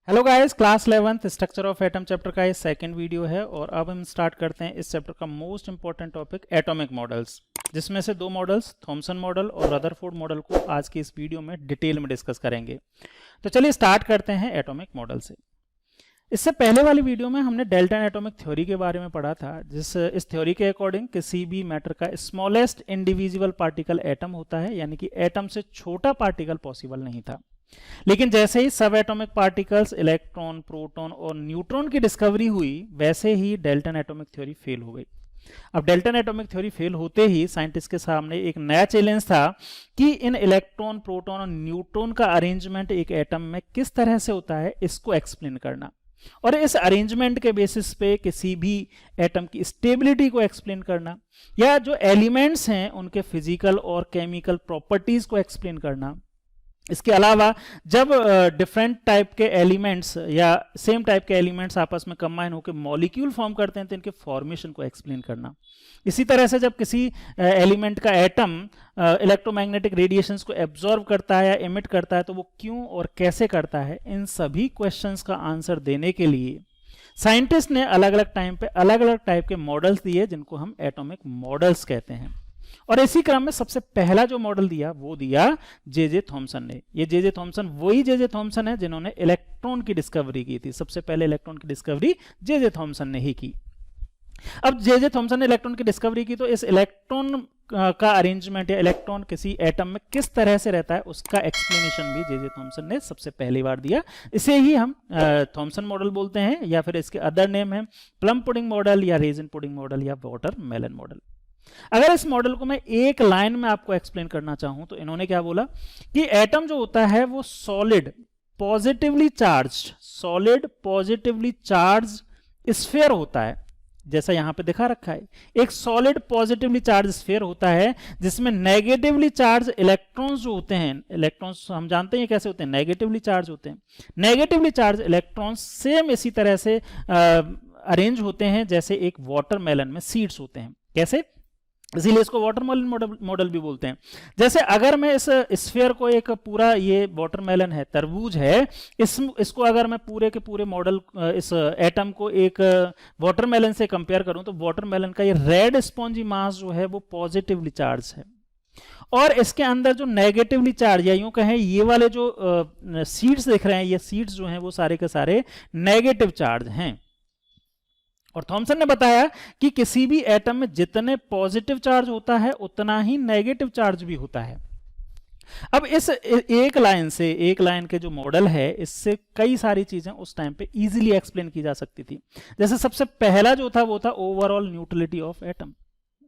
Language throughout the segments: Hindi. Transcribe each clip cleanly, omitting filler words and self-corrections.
Hello guys, class 11th structure of atom chapter का ये सेकंड वीडियो है और अब हम स्टार्ट करते हैं इस चैप्टर का most important topic atomic models, जिसमें से दो मॉडल्स थॉमसन मॉडल और रदरफोर्ड मॉडल को आज की इस वीडियो में डिटेल में डिस्कस करेंगे। तो चलिए स्टार्ट करते हैं एटॉमिक मॉडल से। इससे पहले वाली वीडियो में हमने डेल्टन एटॉमिक थ्योरी के बारे में पढ़ा था, इस थ्योरी के अकॉर्डिंग किसी भी मैटर का स्मॉलेस्ट इंडिविजुअल पार्टिकल एटम होता है, यानी कि एटम से छोटा पार्टिकल पॉसिबल नहीं था। लेकिन जैसे ही सब एटॉमिक पार्टिकल्स इलेक्ट्रॉन, प्रोटॉन और न्यूट्रॉन की डिस्कवरी हुई, वैसे ही डेल्टन एटॉमिक थ्योरी फेल हो गई। अब डेल्टन एटॉमिक थ्योरी फेल होते ही साइंटिस्ट के सामने एक नया चैलेंज था कि इन इलेक्ट्रॉन, प्रोटॉन और न्यूट्रॉन का अरेंजमेंट एक एटम में किस तरह से होता है, इसको एक्सप्लेन करना, और इस अरेंजमेंट के बेसिस पे किसी भी एटम की स्टेबिलिटी को एक्सप्लेन करना, या जो एलिमेंट्स हैं उनके फिजिकल और केमिकल प्रॉपर्टीज को एक्सप्लेन करना। इसके अलावा जब डिफरेंट टाइप के एलिमेंट्स या सेम टाइप के एलिमेंट्स आपस में कंबाइन होकर मॉलिक्यूल फॉर्म करते हैं तो इनके फॉर्मेशन को एक्सप्लेन करना। इसी तरह से जब किसी एलिमेंट का एटम इलेक्ट्रोमैग्नेटिक रेडिएशंस को एब्जॉर्ब करता है या एमिट करता है तो वो क्यों और कैसे करता है, इन सभी क्वेश्चंस का आंसर देने के लिए साइंटिस्ट ने अलग अलग टाइम पे अलग अलग टाइप के मॉडल्स दिए, जिनको हम एटॉमिक मॉडल्स कहते हैं। और इसी क्रम में सबसे पहला जो मॉडल दिया वो दिया जे थॉमसन ने। ये जे थॉमसन वही जे थॉमसन है जिन्होंने इलेक्ट्रॉन की डिस्कवरी की थी। सबसे पहले इलेक्ट्रॉन की डिस्कवरी जे थॉमसन ने ही की। अब जे थॉमसन ने इलेक्ट्रॉन की डिस्कवरी की तो इस इलेक्ट्रॉन का अरेंजमेंट या इलेक्ट्रॉन किसी एटम में किस तरह से रहता है उसका एक्सप्लेनेशन भी जे थॉमसन ने सबसे पहली बार दिया। इसे ही हम थॉमसन मॉडल बोलते हैं, या फिर इसके अदर नेम है प्लम पुडिंग मॉडल या रेजिन पुडिंग मॉडल या वाटरमेलन मॉडल। अगर इस मॉडल को मैं एक लाइन में आपको एक्सप्लेन करना चाहूं तो इन्होंने क्या बोला कि एटम जो होता है वो सॉलिड पॉजिटिवली चार्ज स्फीयर होता है, जैसा यहां पे दिखा रखा है। एक सॉलिड पॉजिटिवली चार्ज स्फीयर होता है जिसमें नेगेटिवली चार्ज इलेक्ट्रॉन्स जो होते हैं, इलेक्ट्रॉन्स हम जानते हैं कैसे होते हैं, नेगेटिवली चार्ज होते हैं। नेगेटिवली चार्ज इलेक्ट्रॉन्स सेम इसी तरह से अरेंज होते हैं जैसे एक वाटरमेलन में सीड्स होते हैं। कैसे? इसीलिए इसको वाटरमेलन मॉडल भी बोलते हैं। जैसे अगर मैं इस स्फीयर को एक पूरा, ये वाटरमेलन है, तरबूज है, इसको अगर मैं पूरे के पूरे मॉडल, इस एटम को एक वाटरमेलन से कंपेयर करूं तो वाटरमेलन का ये रेड स्पॉन्जी मास जो है वो पॉजिटिवली चार्ज है, और इसके अंदर जो नेगेटिवली चार्ज, या यूं कहें ये वाले जो सीड्स दिख रहे हैं, ये सीड्स जो हैं वो सारे के सारे नेगेटिव चार्ज हैं। और थॉमसन ने बताया कि किसी भी एटम में जितने पॉजिटिव चार्ज होता है उतना ही नेगेटिव चार्ज भी होता है। अब इस एक लाइन के जो मॉडल है, इससे कई सारी चीजें उस टाइम पे इजीली एक्सप्लेन की जा सकती थी। जैसे सबसे पहला जो था वो था ओवरऑल न्यूट्रलिटी ऑफ एटम।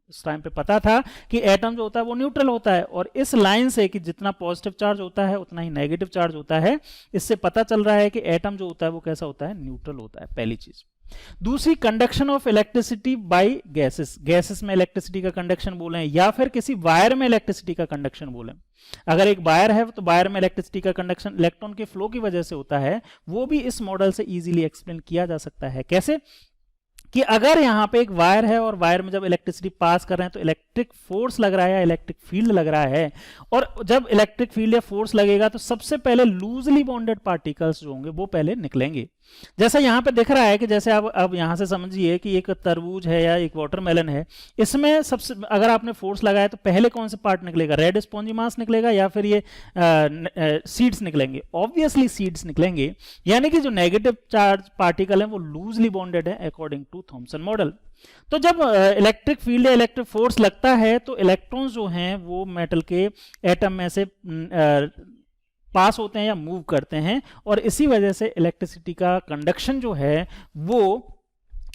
उस टाइम पे पता था कि एटम जो होता है वो न्यूट्रल होता है, और इस लाइन से कि जितना पॉजिटिव चार्ज होता है उतना ही नेगेटिव चार्ज होता है, इससे पता चल रहा है कि एटम जो होता है वो कैसा होता है, न्यूट्रल होता है। पहली चीज। दूसरी, conduction of electricity bye gases में इलेक्ट्रिसिटी का कंडक्शन बोले, या फिर किसी वायर में इलेक्ट्रिसिटी का कंडक्शन बोले। अगर एक वायर है तो वायर में इलेक्ट्रिसिटी का कंडक्शन इलेक्ट्रॉन के फ्लो की वजह से होता है, वो भी इस मॉडल से इजीली एक्सप्लेन किया जा सकता है। कैसे? कि अगर यहां पे एक वायर है और वायर में जब इलेक्ट्रिसिटी पास कर रहे हैं तो इलेक्ट्रिक फोर्स लग रहा है या इलेक्ट्रिक फील्ड लग रहा है, और जब इलेक्ट्रिक फील्ड या फोर्स लगेगा तो सबसे पहले लूजली बॉन्डेड पार्टिकल्स जो होंगे वो पहले निकलेंगे। जैसा यहां पे दिख रहा है कि जैसे अब यहां से समझिए कि एक तरबूज है या एक वाटरमेलन है, इसमें सबसे अगर आपने फोर्स लगाया तो पहले कौन से पार्ट निकलेगा, रेड स्पॉन्जी मास निकलेगा या फिर ये सीड्स निकलेंगे? ऑब्वियसली सीड्स निकलेंगे, यानी कि जो नेगेटिव चार्ज पार्टिकल है वो लूजली बॉन्डेड है अकॉर्डिंग टू थॉमसन मॉडल। तो जब इलेक्ट्रिक फील्ड या इलेक्ट्रिक फोर्स लगता है तो इलेक्ट्रॉन्स जो हैं वो मेटल के एटम में से पास होते हैं या मूव करते हैं, और इसी वजह से इलेक्ट्रिसिटी का कंडक्शन जो है वो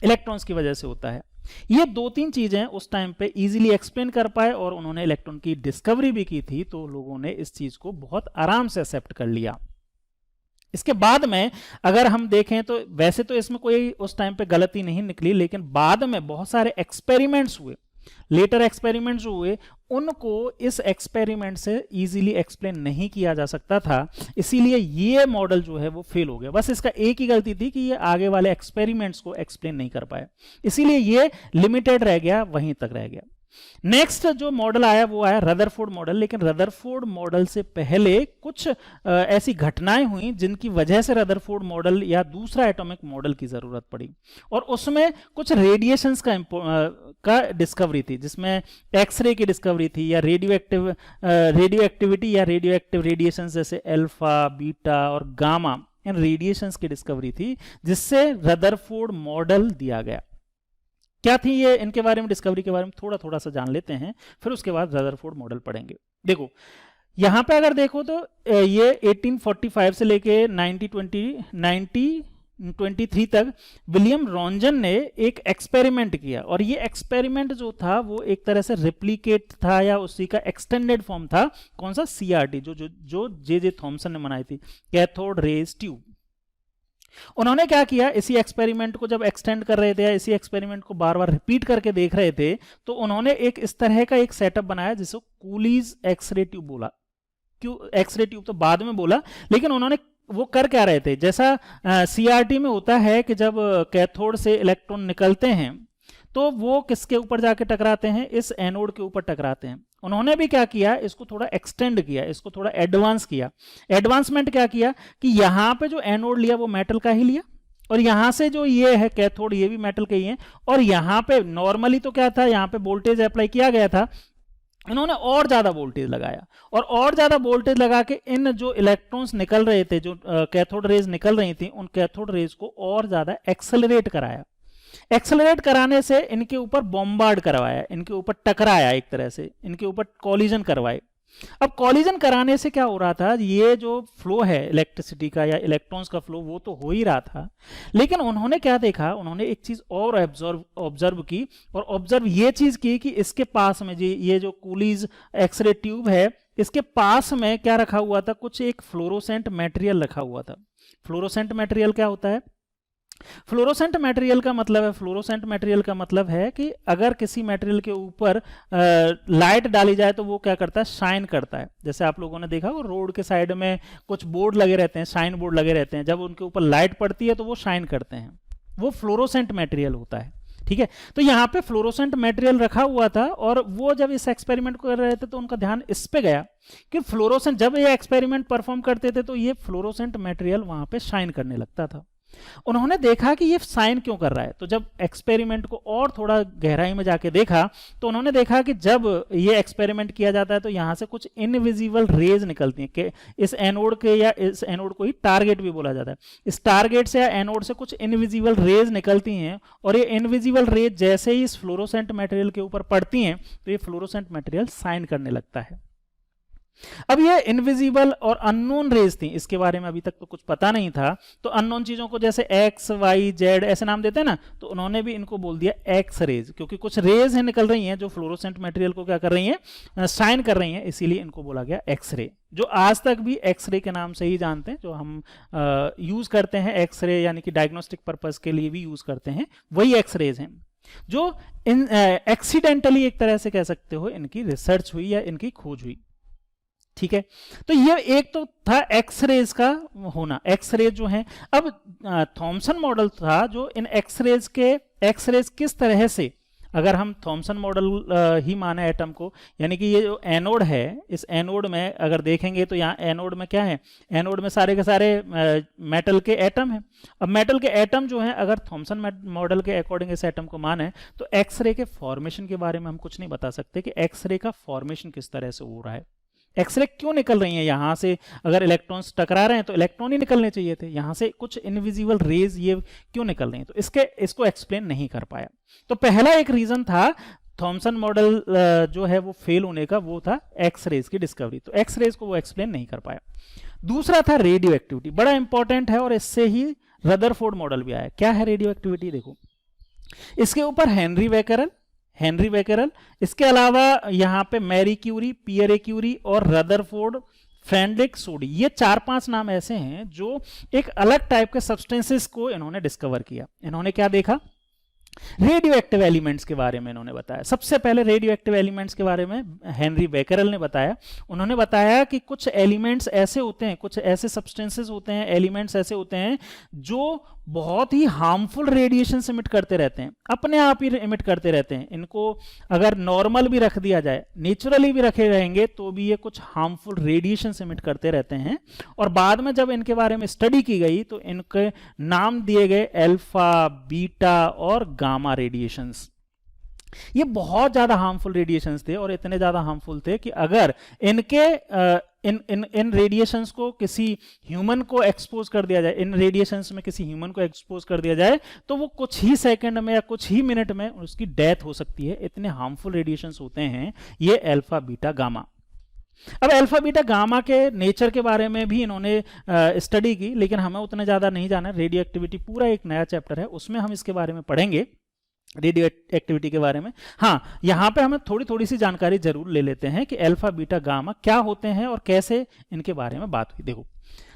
इलेक्ट्रॉन्स की वजह से होता है। ये दो तीन चीजें उस टाइम पे इजीली एक्सप्लेन कर पाए, और उन्होंने इलेक्ट्रॉन की डिस्कवरी भी की थी, तो लोगों ने इस चीज को बहुत आराम से एक्सेप्ट कर लिया। इसके बाद में अगर हम देखें तो वैसे तो इसमें कोई उस टाइम पे गलती नहीं निकली, लेकिन बाद में बहुत सारे एक्सपेरिमेंट्स हुए, लेटर एक्सपेरिमेंट्स जो हुए, उनको इस एक्सपेरिमेंट से इजीली एक्सप्लेन नहीं किया जा सकता था, इसीलिए ये मॉडल जो है वो फेल हो गया। बस इसका एक ही गलती थी कि ये आगे वाले एक्सपेरिमेंट्स को एक्सप्लेन नहीं कर पाए, इसीलिए ये लिमिटेड रह गया, वहीं तक रह गया। नेक्स्ट जो मॉडल आया वो आया रदरफोर्ड मॉडल, लेकिन रदरफोर्ड मॉडल से पहले कुछ ऐसी घटनाएं हुई जिनकी वजह से रदरफोर्ड मॉडल या दूसरा एटॉमिक मॉडल की जरूरत पड़ी, और उसमें कुछ रेडिएशंस का डिस्कवरी थी, जिसमें एक्सरे की डिस्कवरी थी, या रेडियो एक्टिविटी या रेडियो एक्टिव रेडिएशंस जैसे अल्फा, बीटा और गामा, इन रेडिएशंस की डिस्कवरी थी, जिससे रदरफोर्ड मॉडल दिया गया। क्या थी ये, इनके बारे में, डिस्कवरी के बारे में थोड़ा सा जान लेते हैं, फिर उसके बाद रदरफोर्ड मॉडल पढ़ेंगे। देखो यहां पे अगर देखो तो ये 1845 से लेके 1923 तक विलियम रॉन्जन ने एक एक्सपेरिमेंट किया, और ये एक्सपेरिमेंट जो था वो एक तरह से रिप्लिकेट था या उसी का एक्सटेंडेड फॉर्म था। कौन सा? CRT, जो जे थॉमसन ने बनाई थी, कैथोड रेज ट्यूब। उन्होंने क्या किया, इसी एक्सपेरिमेंट को जब एक्सटेंड कर रहे थे या इसी एक्सपेरिमेंट को बार बार रिपीट करके देख रहे थे, तो उन्होंने एक इस तरह का एक सेटअप बनाया जिसको कूलीज एक्सरे ट्यूब बोला। क्यों एक्सरे ट्यूब तो बाद में बोला, लेकिन उन्होंने वो कर क्या रहे थे, जैसा CRT में होता है कि जब कैथोड से इलेक्ट्रॉन निकलते हैं तो वो किसके ऊपर जाके टकराते हैं, इस एनोड के ऊपर टकराते हैं। उन्होंने भी क्या किया, इसको थोड़ा एक्सटेंड किया, इसको थोड़ा एडवांस किया। एडवांसमेंट क्या किया कि यहां पे जो एनोड लिया वो मेटल का ही लिया, और यहां से जो ये है कैथोड, ये भी मेटल के ही है, और यहां पे नॉर्मली तो क्या था, यहां पे वोल्टेज अप्लाई किया गया था, इन्होंने और ज्यादा वोल्टेज लगाया, और ज्यादा वोल्टेज लगा के इन जो इलेक्ट्रॉन्स निकल रहे थे, जो कैथोड रेज निकल रही थी, उन कैथोड रेज को और ज्यादा एक्सेलरेट कराया। एक्सेलरेट कराने से इनके ऊपर बॉम्बार्ड करवाया, इनके ऊपर टकराया, एक तरह से इनके ऊपर कॉलिजन करवाए। अब कॉलिजन कराने से क्या हो रहा था, ये जो फ्लो है इलेक्ट्रिसिटी का या इलेक्ट्रॉन्स का फ्लो, वो तो हो ही रहा था, लेकिन उन्होंने क्या देखा, उन्होंने एक चीज और ऑब्जर्व की, और ऑब्जर्व ये चीज की कि इसके पास में ये जो कूलीज एक्सरे ट्यूब है, इसके पास में क्या रखा हुआ था, कुछ एक फ्लोरोसेंट मटेरियल रखा हुआ था। फ्लोरोसेंट मटेरियल क्या होता है? फ्लोरोसेंट मटेरियल का मतलब है कि अगर किसी मटेरियल के ऊपर लाइट डाली जाए तो वो क्या करता है, शाइन करता है। जैसे आप लोगों ने देखा वो रोड के साइड में कुछ बोर्ड लगे रहते हैं, शाइन बोर्ड लगे रहते हैं, जब उनके ऊपर लाइट पड़ती है तो वो शाइन करते हैं, वो फ्लोरोसेंट मटेरियल होता है। ठीक है, तो यहाँ पे फ्लोरोसेंट मटेरियल रखा हुआ था, और वो जब इस एक्सपेरिमेंट को कर रहे थे तो उनका ध्यान इस पे गया कि फ्लोरोसेंट, जब ये एक्सपेरिमेंट परफॉर्म करते थे तो ये फ्लोरोसेंट मटेरियल वहां पे शाइन करने लगता था। उन्होंने देखा कि ये साइन क्यों कर रहा है, तो जब एक्सपेरिमेंट को और थोड़ा गहराई में जाके देखा तो उन्होंने देखा कि जब ये एक्सपेरिमेंट किया जाता है तो यहां से कुछ इनविजिबल रेज निकलती हैं, कि इस एनोड के, या इस एनोड को ही टारगेट भी बोला जाता है, इस टारगेट से या एनोड से कुछ इनविजिबल रेज निकलती हैं, और ये इनविजिबल रेज जैसे ही इस फ्लोरोसेंट मटेरियल के ऊपर पड़ती हैं तो ये फ्लोरोसेंट मटेरियल साइन करने लगता है। अब ये इनविजिबल और अननोन रेज थी, इसके बारे में अभी तक तो कुछ पता नहीं था, तो अननोन चीजों को जैसे एक्स, वाई, जेड ऐसे नाम देते हैं ना, तो उन्होंने भी इनको बोल दिया एक्स रेज, क्योंकि कुछ रेज है निकल रही हैं जो फ्लोरोसेंट मटेरियल को क्या कर रही हैं, शाइन कर रही हैं, इसीलिए इनको बोला गया एक्सरे, जो आज तक भी एक्सरे के नाम से ही जानते हैं, जो हम यूज करते हैं एक्सरे, यानी कि डायग्नोस्टिक पर्पज के लिए भी यूज करते हैं, वही एक्सरेज हैं, जो इन एक्सीडेंटली एक तरह से कह सकते हो इनकी रिसर्च हुई या इनकी खोज हुई। ठीक है, तो ये एक तो था एक्सरेज का होना, एक्सरेज जो है। अब थॉमसन मॉडल था जो इन एक्सरेज किस तरह से, अगर हम थॉमसन मॉडल ही माने एटम को, यानी कि ये जो एनोड है, इस एनोड में अगर देखेंगे तो यहाँ एनोड में क्या है, एनोड में सारे के सारे मेटल के एटम हैं। अब मेटल के एटम जो हैं, अगर थॉमसन मॉडल के अकॉर्डिंग इस एटम को माने तो एक्सरे के फॉर्मेशन के बारे में हम कुछ नहीं बता सकते कि एक्सरे का फॉर्मेशन किस तरह से हो रहा है, एक्सरे क्यों निकल रही हैं यहां से, अगर इलेक्ट्रॉन्स टकरा रहे हैं तो इलेक्ट्रॉन ही निकलने चाहिए थे, यहां से कुछ इनविजिबल रेज ये क्यों निकल रही हैं, तो इसको एक्सप्लेन नहीं कर पाया। तो पहला एक रीजन था थॉमसन मॉडल जो है वो फेल होने का, वो था एक्सरेज की डिस्कवरी, तो एक्सरेज को वो एक्सप्लेन नहीं कर पाया। दूसरा था रेडियो एक्टिविटी, बड़ा इंपॉर्टेंट है, और इससे ही रदरफोर्ड मॉडल भी आया। क्या है रेडियो एक्टिविटी, देखो इसके ऊपर हेनरी बैकरल, इसके अलावा यहां पे मैरी क्यूरी, पियरे क्यूरी और रदरफोर्ड, फ्रेडरिक सोडी, ये 4-5 नाम ऐसे हैं जो एक अलग टाइप के सब्सटेंसेस को इन्होंने डिस्कवर किया। इन्होंने क्या देखा रेडियो एक्टिव एलिमेंट्स के बारे में इन्होंने बताया। सबसे पहले रेडियो एक्टिव एलिमेंट्स के बारे में हेनरी बेकरल ने बताया। उन्होंने बताया कि कुछ एलिमेंट्स ऐसे होते हैं, कुछ ऐसे सब्सटेंसेस होते हैं, एलिमेंट्स ऐसे होते हैं जो बहुत ही हार्मफुल रेडिएशन इमिट करते रहते हैं, अपने आप ही इमिट करते रहते हैं। इनको अगर नॉर्मल भी रख दिया जाए, नेचुरली भी रखे रहेंगे, तो भी ये कुछ हार्मफुल रेडिएशन इमिट करते रहते हैं। और बाद में जब इनके बारे में स्टडी की गई तो इनके नाम दिए गए अल्फा, बीटा और गामा रेडिएशंस। ये बहुत ज्यादा हार्मफुल रेडिएशंस थे और इतने ज्यादा हार्मफुल थे कि अगर इनके इन रेडिएशंस को किसी ह्यूमन को एक्सपोज कर दिया जाए, इन रेडिएशंस में किसी ह्यूमन को एक्सपोज कर दिया जाए, तो वो कुछ ही सेकंड में या कुछ ही मिनट में उसकी डेथ हो सकती है। इतने हार्मफुल रेडिएशंस होते हैं ये अल्फा, बीटा, गामा। अब अल्फा, बीटा, गामा के नेचर के बारे में भी इन्होंने स्टडी की, लेकिन हमें उतना ज्यादा नहीं जाना। रेडियो एक्टिविटी पूरा एक नया चैप्टर है, उसमें हम इसके बारे में पढ़ेंगे, रेडियो एक्टिविटी के बारे में। हाँ, यहां पे हमें थोड़ी थोड़ी सी जानकारी जरूर ले लेते हैं कि अल्फा, बीटा, गामा क्या होते हैं और कैसे इनके बारे में बात हुई। देखो,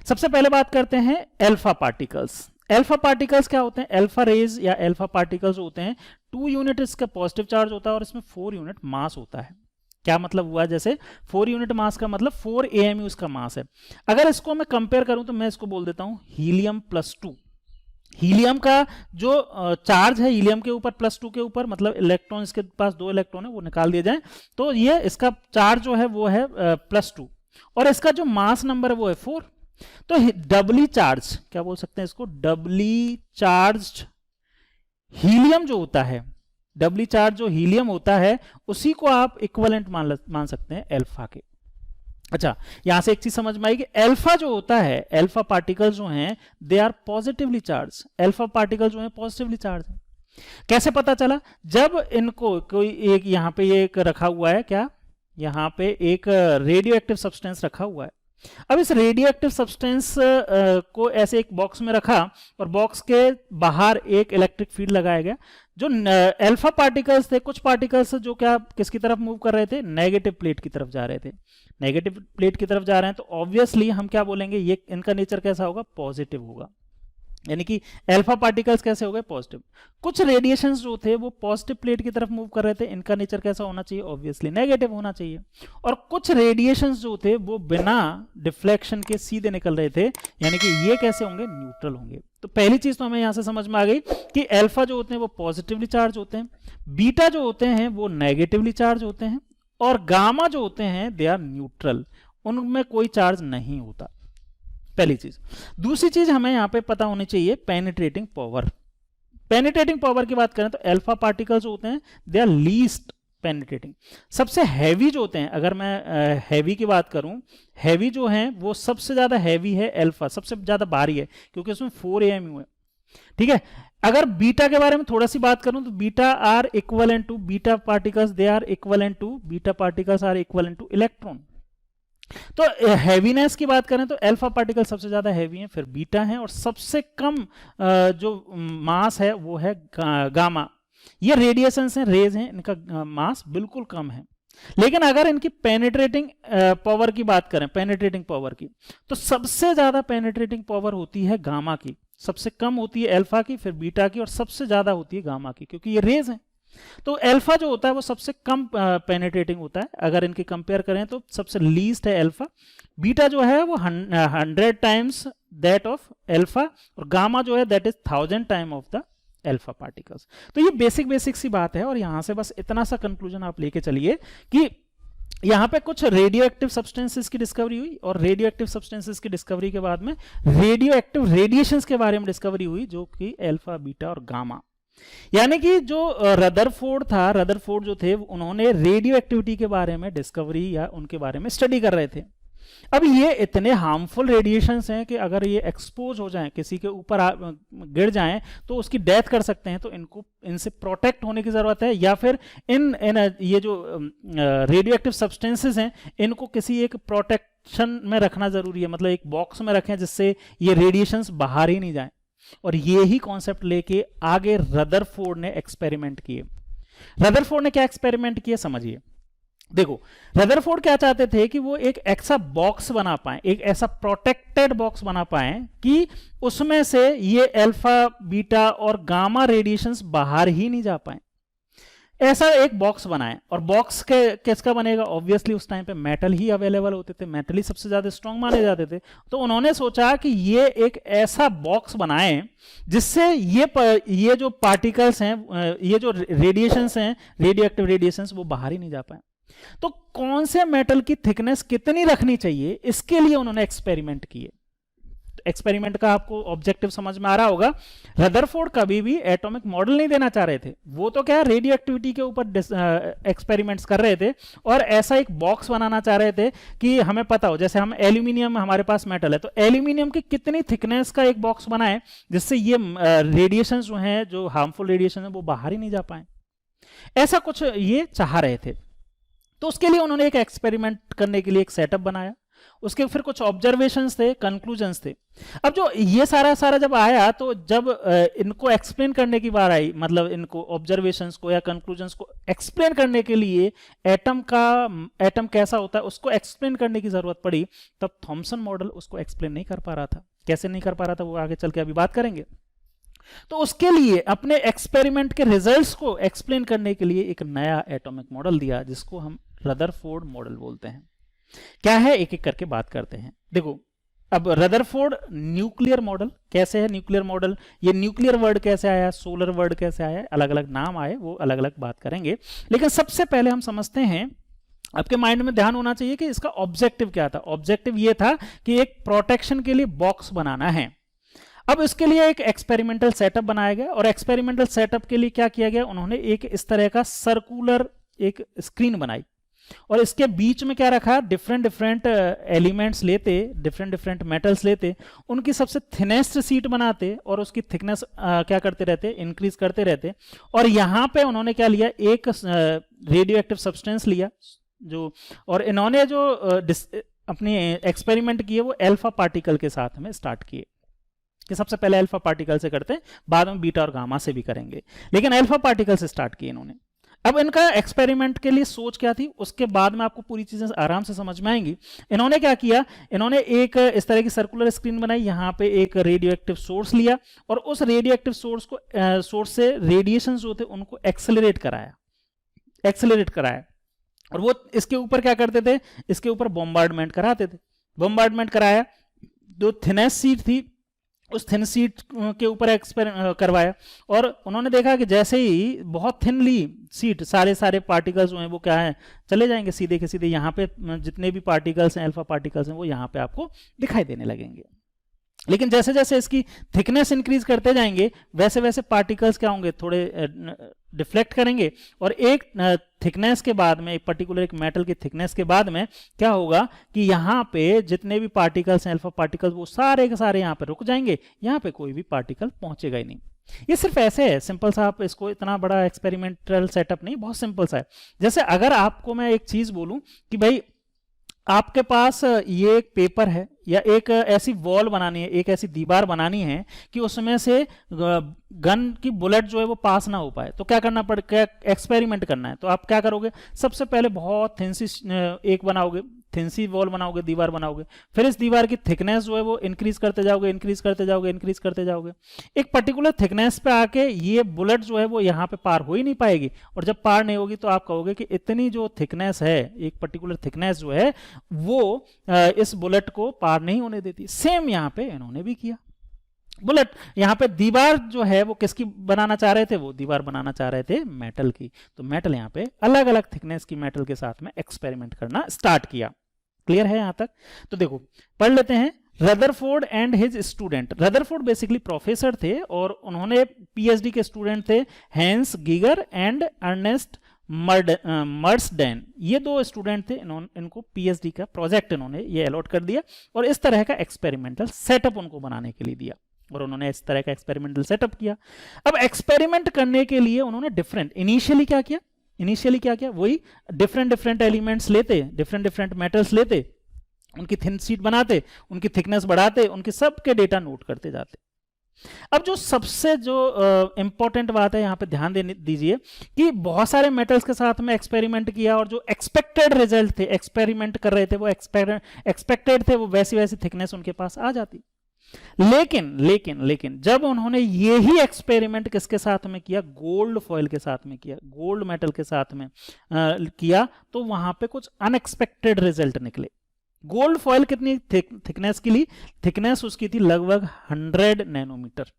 सबसे पहले बात करते हैं अल्फा पार्टिकल्स। अल्फा पार्टिकल्स क्या होते हैं? अल्फा रेज या अल्फा पार्टिकल्स होते हैं 2 यूनिट इसका पॉजिटिव चार्ज होता है और इसमें 4 यूनिट मास होता है। क्या मतलब हुआ? जैसे 4 यूनिट मास का मतलब 4 AMU इसका मास है। अगर इसको मैं कंपेयर करूं तो मैं इसको बोल देता हूं हीलियम +2। हीलियम का जो चार्ज है हीलियम के ऊपर +2 के ऊपर, मतलब इलेक्ट्रॉन, इसके पास 2 इलेक्ट्रॉन है वो निकाल दिए जाए तो ये इसका चार्ज जो है वो है +2 और इसका जो मास नंबर है वो है 4। तो डबली चार्ज, क्या बोल सकते हैं इसको, डबली चार्ज हीलियम जो होता है, डबली चार्ज जो हीलियम होता है उसी को आप इक्विवेलेंट मान सकते हैं अल्फा के। अच्छा, यहां से एक चीज समझ में आई कि अल्फा जो होता है, अल्फा पार्टिकल जो हैं they are positively charge. Alpha particle जो है पॉजिटिवली चार्ज है। कैसे पता चला? जब इनको कोई एक यहां पे ये एक रखा हुआ है, क्या यहां पे एक रेडियो एक्टिव सब्सटेंस रखा हुआ है। अब इस रेडियो एक्टिव सब्सटेंस को ऐसे एक बॉक्स में रखा और बॉक्स के बाहर एक इलेक्ट्रिक फील्ड लगाया गया। जो अल्फा पार्टिकल्स थे, कुछ पार्टिकल्स जो क्या किसकी तरफ मूव कर रहे थे, नेगेटिव प्लेट की तरफ जा रहे थे। नेगेटिव प्लेट की तरफ जा रहे हैं तो ऑब्वियसली हम क्या बोलेंगे, ये इनका नेचर कैसा होगा, पॉजिटिव होगा। यानी कि अल्फा पार्टिकल्स कैसे हो गए, पॉजिटिव। कुछ रेडिएशंस जो थे वो पॉजिटिव प्लेट की तरफ मूव कर रहे थे, इनका नेचर कैसा होना चाहिए, ऑब्वियसली नेगेटिव होना चाहिए। और कुछ रेडिएशंस जो थे वो बिना डिफ्लेक्शन के सीधे निकल रहे थे, यानी कि ये कैसे होंगे, न्यूट्रल होंगे। तो पहली चीज तो हमें यहां से समझ में आ गई कि अल्फा जो होते हैं वो पॉजिटिवली चार्ज होते हैं, बीटा जो होते हैं वो नेगेटिवली चार्ज होते हैं और गामा जो होते हैं दे आर न्यूट्रल, उनमें कोई चार्ज नहीं होता। पहली चीज। दूसरी चीज हमें यहां पे पता होनी चाहिए, पेनिट्रेटिंग पावर। पेनिट्रेटिंग पावर की बात करें तो अल्फा पार्टिकल्स होते हैं दे आर लीस्ट पेनिट्रेटिंग। सबसे हैवी जो होते हैं, अगर मैं हैवी की बात करूं, हैवी जो है वो सबसे ज्यादा हैवी है अल्फा, सबसे ज्यादा भारी है क्योंकि उसमें 4 AMU है। ठीक है। अगर बीटा के बारे में थोड़ा सी बात करूं तो beta are equivalent to, beta particles they are equivalent to, beta particles are equivalent to electron. तो हैवीनेस की बात करें तो अल्फा पार्टिकल सबसे ज्यादा हैवी है, फिर बीटा है और सबसे कम जो मास है वो है गामा। ये रेडिएशंस हैं, रेज हैं, इनका मास बिल्कुल कम है। लेकिन अगर इनकी पेनिट्रेटिंग पावर की बात करें, पेनिट्रेटिंग पावर की, तो सबसे ज्यादा पेनिट्रेटिंग पावर होती है गामा की, सबसे कम होती है अल्फा की, फिर बीटा की और सबसे ज्यादा होती है गामा की, क्योंकि ये रेज हैं। तो अल्फा जो होता है वो सबसे कम पेनिट्रेटिंग होता है, अगर इनकी कंपेयर करें तो सबसे लीस्ट है अल्फा। बीटा जो है वो 100 टाइम्स दैट ऑफ अल्फा और गामा जो है that is 1000 time of the alpha particles. तो ये बेसिक सी बात है और यहां से बस इतना सा कंक्लूजन आप लेके चलिए कि यहां पे कुछ रेडियो एक्टिव सब्सटेंसेस की डिस्कवरी हुई और रेडियो एक्टिव सब्सटेंसेस की डिस्कवरी के बाद में रेडियो एक्टिव रेडिएशंस के बारे में डिस्कवरी हुई, जो कि अल्फा, बीटा और गामा। यानी कि जो रदरफोर्ड था, रदरफोर्ड जो थे उन्होंने रेडियो एक्टिविटी के बारे में डिस्कवरी या उनके बारे में स्टडी कर रहे थे। अब ये इतने हार्मफुल रेडिएशंस हैं कि अगर ये एक्सपोज हो जाएं, किसी के ऊपर गिर जाएं तो उसकी डेथ कर सकते हैं। तो इनको, इनसे प्रोटेक्ट होने की जरूरत है, या फिर इन ये जो रेडियो एक्टिव सब्सटेंसेस हैं इनको किसी एक प्रोटेक्शन में रखना जरूरी है, मतलब एक बॉक्स में रखें जिससे ये रेडिएशंस बाहर ही नहीं जाएं। और ये ही कॉन्सेप्ट लेके आगे रदरफोर्ड ने एक्सपेरिमेंट किए। रदरफोर्ड ने क्या एक्सपेरिमेंट किए समझिए। देखो, रदरफोर्ड क्या चाहते थे कि वो एक ऐसा बॉक्स बना पाए, एक ऐसा प्रोटेक्टेड बॉक्स बना पाए कि उसमें से ये अल्फा बीटा और गामा रेडिएशंस बाहर ही नहीं जा पाए। ऐसा एक बॉक्स बनाए, और बॉक्स के किसका बनेगा? ऑब्वियसली उस टाइम पे मेटल ही अवेलेबल होते थे, मेटल ही सबसे ज्यादा स्ट्रांग माने जाते थे। तो उन्होंने सोचा कि ये एक ऐसा बॉक्स बनाएं जिससे ये जो पार्टिकल्स हैं, ये जो रेडिएशंस हैं, रेडियो एक्टिव रेडिएशंस, वो बाहर ही नहीं जा पाए। तो कौन से मेटल की थिकनेस कितनी रखनी चाहिए, इसके लिए उन्होंने एक्सपेरिमेंट किए। एक्सपेरिमेंट का आपको ऑब्जेक्टिव समझ में आ रहा होगा। रदरफोर्ड कभी भी एटॉमिक मॉडल नहीं देना चाह रहे थे, वो तो क्या रेडियो एक्टिविटी के ऊपर एक्सपेरिमेंट्स कर रहे थे, और ऐसा एक बॉक्स बनाना चाह रहे थे कि हमें पता हो, जैसे हम एल्यूमिनियम, हमारे पास मेटल है, तो एल्यूमिनियम की कितनी थिकनेस का एक बॉक्स बनाए जिससे ये रेडिएशन जो हैं, जो हार्मफुल रेडिएशन है, वो बाहर ही नहीं जा पाए। ऐसा कुछ ये चाह रहे थे। तो उसके लिए उन्होंने एक एक्सपेरिमेंट करने के लिए एक सेटअप बनाया, उसके फिर कुछ ऑब्जर्वेशंस थे, कंक्लूजन्स थे। अब जो ये सारा जब आया, तो जब इनको एक्सप्लेन करने की बार आई, मतलब इनको ऑब्जर्वेशंस को या कंक्लूजन्स को एक्सप्लेन करने के लिए, एटम कैसा होता है उसको एक्सप्लेन करने की जरूरत पड़ी, तब थॉमसन मॉडल उसको एक्सप्लेन नहीं कर पा रहा था। कैसे नहीं कर पा रहा था वो आगे चल के अभी बात करेंगे। तो उसके लिए अपने एक्सपेरिमेंट के रिजल्ट्स को एक्सप्लेन करने के लिए एक नया एटॉमिक मॉडल दिया, जिसको हम रदरफोर्ड मॉडल बोलते हैं। क्या है, एक एक करके बात करते हैं। देखो, अब रदरफोर्ड न्यूक्लियर मॉडल कैसे है? न्यूक्लियर मॉडल, ये न्यूक्लियर वर्ड कैसे आया, सोलर वर्ड कैसे आया, अलग अलग नाम आए, वो अलग अलग बात करेंगे। लेकिन सबसे पहले हम समझते हैं, आपके माइंड में ध्यान होना चाहिए कि इसका ऑब्जेक्टिव क्या था। ऑब्जेक्टिव ये था कि एक प्रोटेक्शन के लिए बॉक्स बनाना है। अब इसके लिए एक एक्सपेरिमेंटल सेटअप बनाया गया, और एक्सपेरिमेंटल सेटअप के लिए क्या किया गया, उन्होंने एक इस तरह का सर्कुलर एक स्क्रीन बनाई, और इसके बीच में क्या रखा, डिफरेंट डिफरेंट एलिमेंट्स लेते, डिफरेंट डिफरेंट मेटल्स लेते, उनकी सबसे थिनेस्ट शीट बनाते, और उसकी थिकनेस क्या करते रहते, इंक्रीज करते रहते। और यहाँ पे उन्होंने क्या लिया, एक रेडियो एक्टिव सब्सटेंस लिया, जो, और इन्होंने जो अपनी एक्सपेरिमेंट किए वो अल्फा पार्टिकल के साथ में स्टार्ट किए, कि सबसे पहले अल्फा पार्टिकल से करते हैं, बाद में बीटा और गामा से भी करेंगे, लेकिन अल्फा पार्टिकल से स्टार्ट किए इन्होंने। अब इनका एक्सपेरिमेंट के लिए सोच क्या थी, उसके बाद में आपको पूरी चीजें आराम से समझ में आएंगी। इन्होंने क्या किया, इन्होंने एक इस तरह की सर्कुलर स्क्रीन बनाई, यहाँ पे एक रेडियो एक्टिव सोर्स लिया, और उस रेडियो एक्टिव सोर्स से रेडिएशन जो थे उनको एक्सेलरेट कराया, और वो इसके ऊपर क्या करते थे, इसके ऊपर बॉम्बार्डमेंट कराते थे। बॉम्बार्डमेंट कराया, जो थिनेस्ट शीट थी उस थिन शीट के ऊपर करवाया, और उन्होंने देखा कि जैसे ही बहुत थिनली शीट, सारे पार्टिकल्स जो हैं वो क्या है, चले जाएंगे सीधे के सीधे, यहाँ पे जितने भी पार्टिकल्स हैं, अल्फा पार्टिकल्स हैं, वो यहाँ पे आपको दिखाई देने लगेंगे। लेकिन जैसे जैसे इसकी थिकनेस इंक्रीज करते जाएंगे, वैसे वैसे पार्टिकल्स क्या होंगे, थोड़े डिफ्लेक्ट करेंगे, और एक थिकनेस के बाद में, एक पर्टिकुलर एक मेटल की थिकनेस के बाद में क्या होगा कि यहाँ पे जितने भी पार्टिकल्स हैं, अल्फा पार्टिकल्स, वो सारे के सारे यहाँ पे रुक जाएंगे, यहाँ पे कोई भी पार्टिकल पहुंचेगा ही नहीं। ये सिर्फ ऐसे है, सिंपल सा, आप इसको इतना बड़ा एक्सपेरिमेंटल सेटअप नहीं, बहुत सिंपल सा है। जैसे अगर आपको मैं एक चीज बोलूं कि भाई आपके पास ये एक पेपर है, या एक ऐसी वॉल बनानी है, एक ऐसी दीवार बनानी है कि उसमें से गन की बुलेट जो है वो पास ना हो पाए, तो क्या करना क्या एक्सपेरिमेंट करना है, तो आप क्या करोगे, सबसे पहले बहुत थिन सी एक बनाओगे, थिन सी वॉल बनाओगे, दीवार बनाओगे, फिर इस दीवार की थिकनेस जो है वो इंक्रीज करते जाओगे, इंक्रीज करते जाओगे, इंक्रीज करते जाओगे, एक पर्टिकुलर थिकनेस पे आके ये बुलेट जो है वो यहाँ पे पार हो ही नहीं पाएगी, और जब पार नहीं होगी तो आप कहोगे कि इतनी जो थिकनेस है, एक पर्टिकुलर थिकनेस जो है वो इस बुलेट को पार नहीं होने देती। सेम यहाँ पे इन्होंने भी किया। बुलेट, यहाँ पे दीवार जो है वो किसकी बनाना चाह रहे थे, वो दीवार बनाना चाह रहे थे मेटल की, तो मेटल यहाँ पे अलग अलग थिकनेस की मेटल के साथ में एक्सपेरिमेंट करना स्टार्ट किया। क्लियर है यहाँ तक? तो देखो पढ़ लेते हैं। Rutherford and his student, Rutherford basically professor थे, और उन्होंने पीएचडी के स्टूडेंट थे हैंस गीगर एंड अर्नेस्ट मर्सडेन, ये दो स्टूडेंट थे। इनको पीएचडी का प्रोजेक्ट इन्होंने ये अलॉट कर दिया, और इस तरह का एक्सपेरिमेंटल सेटअप उनको बनाने के लिए दिया, और उन्होंने इस तरह का एक्सपेरिमेंटल सेटअप किया। अब एक्सपेरिमेंट करने के लिए उन्होंने इनिशियली क्या किया, वही डिफरेंट एलिमेंट्स लेते, डिफरेंट मेटल्स लेते, उनकी थिन शीट बनाते, उनकी थिकनेस बढ़ाते, उनके सबके डेटा नोट करते जाते। अब जो सबसे जो इंपॉर्टेंट बात है यहाँ पे ध्यान देने दीजिए कि बहुत सारे मेटल्स के साथ में एक्सपेरिमेंट किया और जो एक्सपेक्टेड रिजल्ट थे, एक्सपेरिमेंट कर रहे थे वो एक्सपेक्टेड थे, वो वैसी वैसी थिकनेस उनके पास आ जाती। लेकिन जब उन्होंने ये ही एक्सपेरिमेंट किसके साथ में किया, गोल्ड फॉयल के साथ में किया, गोल्ड मेटल के साथ में किया, तो वहां पे कुछ अनएक्सपेक्टेड रिजल्ट निकले। गोल्ड फॉयल कितनी थिकनेस की ली, थिकनेस उसकी थी लगभग 100 नैनोमीटर।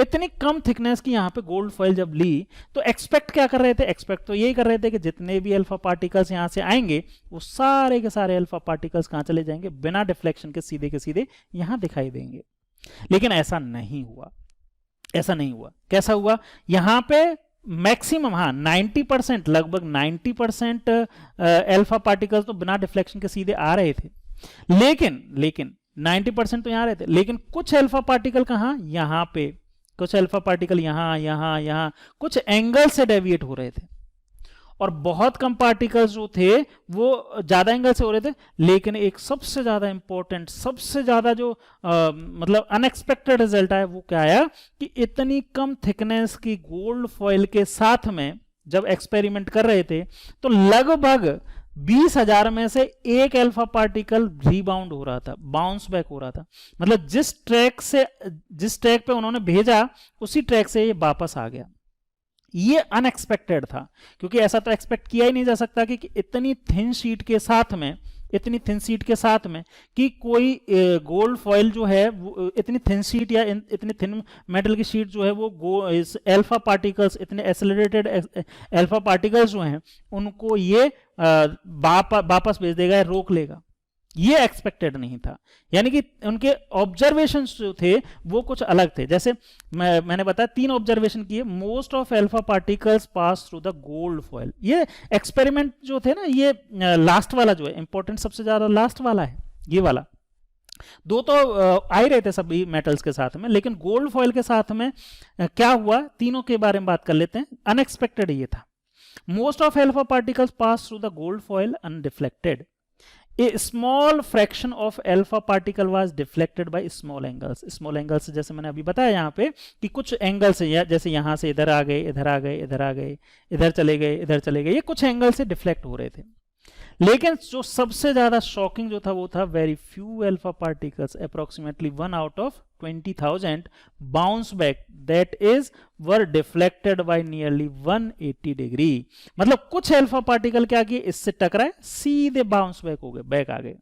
इतनी कम थिकनेस की यहाँ पे गोल्ड फॉयल जब ली तो एक्सपेक्ट क्या कर रहे थे, एक्सपेक्ट तो यही कर रहे थे कि जितने भी अल्फा पार्टिकल्स यहाँ से आएंगे वो सारे के सारे अल्फा पार्टिकल्स कहाँ चले जाएंगे, बिना डिफ्लेक्शन के सीधे यहाँ दिखाई देंगे। लेकिन ऐसा नहीं हुआ, ऐसा नहीं हुआ। कैसा हुआ, यहाँ पे मैक्सिमम 90%, लगभग 90% अल्फा पार्टिकल्स तो बिना डिफ्लेक्शन के सीधे आ रहे थे। लेकिन 90% तो यहाँ रहते, लेकिन कुछ अल्फा पार्टिकल कहाँ, यहाँ पे कुछ अल्फा पार्टिकल यहाँ कुछ एंगल से डेविएट हो रहे थे, और बहुत कम पार्टिकल्स जो थे वो ज्यादा एंगल से हो रहे थे। लेकिन एक सबसे ज्यादा इंपॉर्टेंट, सबसे ज्यादा जो मतलब अनएक्सपेक्टेड रिजल्ट आया वो क्या आया कि इतनी कम थिकनेस की गोल्ड फॉयल के साथ में जब एक्सपेरिमेंट कर रहे थे तो लगभग 20,000 में से एक अल्फा पार्टिकल रीबाउंड हो रहा था, बाउंस बैक हो रहा था। मतलब जिस ट्रैक पे उन्होंने भेजा उसी ट्रैक से ये वापस आ गया। ये अनएक्सपेक्टेड था, क्योंकि ऐसा तो एक्सपेक्ट किया ही नहीं जा सकता कि इतनी थिन शीट के साथ में, इतनी थिन शीट के साथ में कि कोई गोल्ड फॉयल जो है वो इतनी थिन शीट या इतनी थिन मेटल की शीट जो है वो अल्फा पार्टिकल्स, इतने एक्सेलरेटेड अल्फा पार्टिकल्स जो हैं उनको ये वापस भेज देगा या रोक लेगा। ये एक्सपेक्टेड नहीं था। यानी कि उनके ऑब्जर्वेशंस जो थे वो कुछ अलग थे। जैसे मैंने बताया 3 ऑब्जर्वेशन किए। Most of alpha particles pass through the gold foil. ये एक्सपेरिमेंट जो थे ना, ये लास्ट वाला जो है इंपॉर्टेंट, सबसे ज्यादा लास्ट वाला है ये वाला। 2 तो आ ही रहे थे सभी मेटल्स के साथ में, लेकिन गोल्ड फॉयल के साथ में क्या हुआ, तीनों के बारे में बात कर लेते हैं। अनएक्सपेक्टेड ये था। Most of alpha particles pass through the gold foil undeflected. A small fraction of alpha particle was deflected by small angles. Small angles जैसे मैंने अभी बताया यहाँ पे कि कुछ एंगल से, जैसे यहाँ से इधर आ गए, इधर आ गए, इधर आ गए, इधर चले गए, इधर चले गए, ये कुछ एंगल से डिफ्लेक्ट हो रहे थे। लेकिन जो सबसे ज्यादा शॉकिंग जो था वो था very few alpha particles, approximately 1 out of 20,000 bounce back, that is were deflected by nearly 180 degree. मतलब कुछ अल्फा पार्टिकल क्या किए, इससे टकराए, सीधे बाउंस बैक हो गए, बैक आ गए।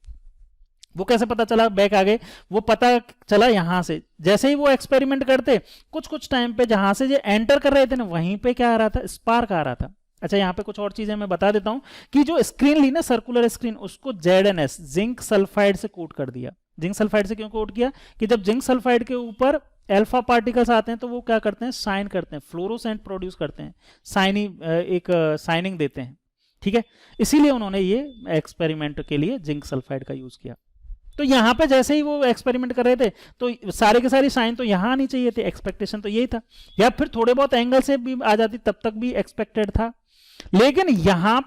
वो कैसे पता चला बैक आ गए, वो पता चला यहां से। जैसे ही वो एक्सपेरिमेंट करते, कुछ टाइम पे जहां से ये एंटर कर रहे थे ना, वहीं पे क्या आ रहा था, स्पार्क आ रहा था। अच्छा, यहाँ पे कुछ और चीजें मैं बता देता हूं कि जो स्क्रीन ली ना, सर्कुलर स्क्रीन, उसको ZnS जिंक सल्फाइड से कोट कर दिया। जिंक सल्फाइड से क्यों कोट किया कि जब जिंक सल्फाइड के ऊपर अल्फा पार्टिकल्स आते हैं तो वो क्या करते हैं, साइन करते हैं, फ्लोरोसेंट प्रोड्यूस करते हैं, एक साइनिंग देते हैं। ठीक है, इसीलिए उन्होंने ये एक्सपेरिमेंट के लिए जिंक सल्फाइड का यूज किया। तो यहाँ पे जैसे ही वो एक्सपेरिमेंट कर रहे थे तो सारे के सारी साइन तो यहाँ आनी चाहिए थी, एक्सपेक्टेशन तो यही था, या फिर थोड़े बहुत एंगल से भी आ जाती तब तक भी एक्सपेक्टेड था। लेकिन यहाँ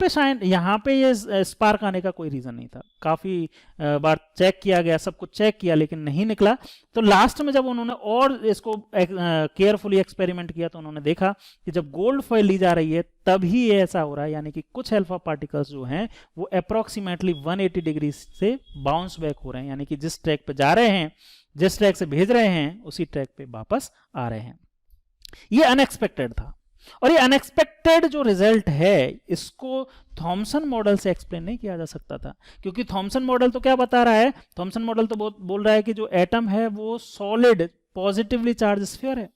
पे ये स्पार्क आने का कोई रीजन नहीं था। काफी बार चेक किया गया, सब कुछ चेक किया, लेकिन नहीं निकला। तो लास्ट में जब उन्होंने और इसको केयरफुली एक्सपेरिमेंट किया तो उन्होंने देखा कि जब गोल्ड फॉयल ली जा रही है तभी ये ऐसा हो रहा है। यानी कि कुछ अल्फा पार्टिकल्स जो हैं वो अप्रोक्सीमेटली 180 डिग्री से बाउंस बैक हो रहे हैं, यानी कि जिस ट्रैक पे जा रहे हैं, जिस ट्रैक से भेज रहे हैं, उसी ट्रैक पे वापस आ रहे हैं। ये अनएक्सपेक्टेड था। और ये अनएक्सपेक्टेड जो रिजल्ट है इसको थॉमसन मॉडल से एक्सप्लेन नहीं किया जा सकता था, क्योंकि थॉमसन मॉडल तो क्या बता रहा है, थॉमसन मॉडल तो बोल रहा है कि जो एटम है वो सॉलिड पॉजिटिवली चार्ज स्फीयर है।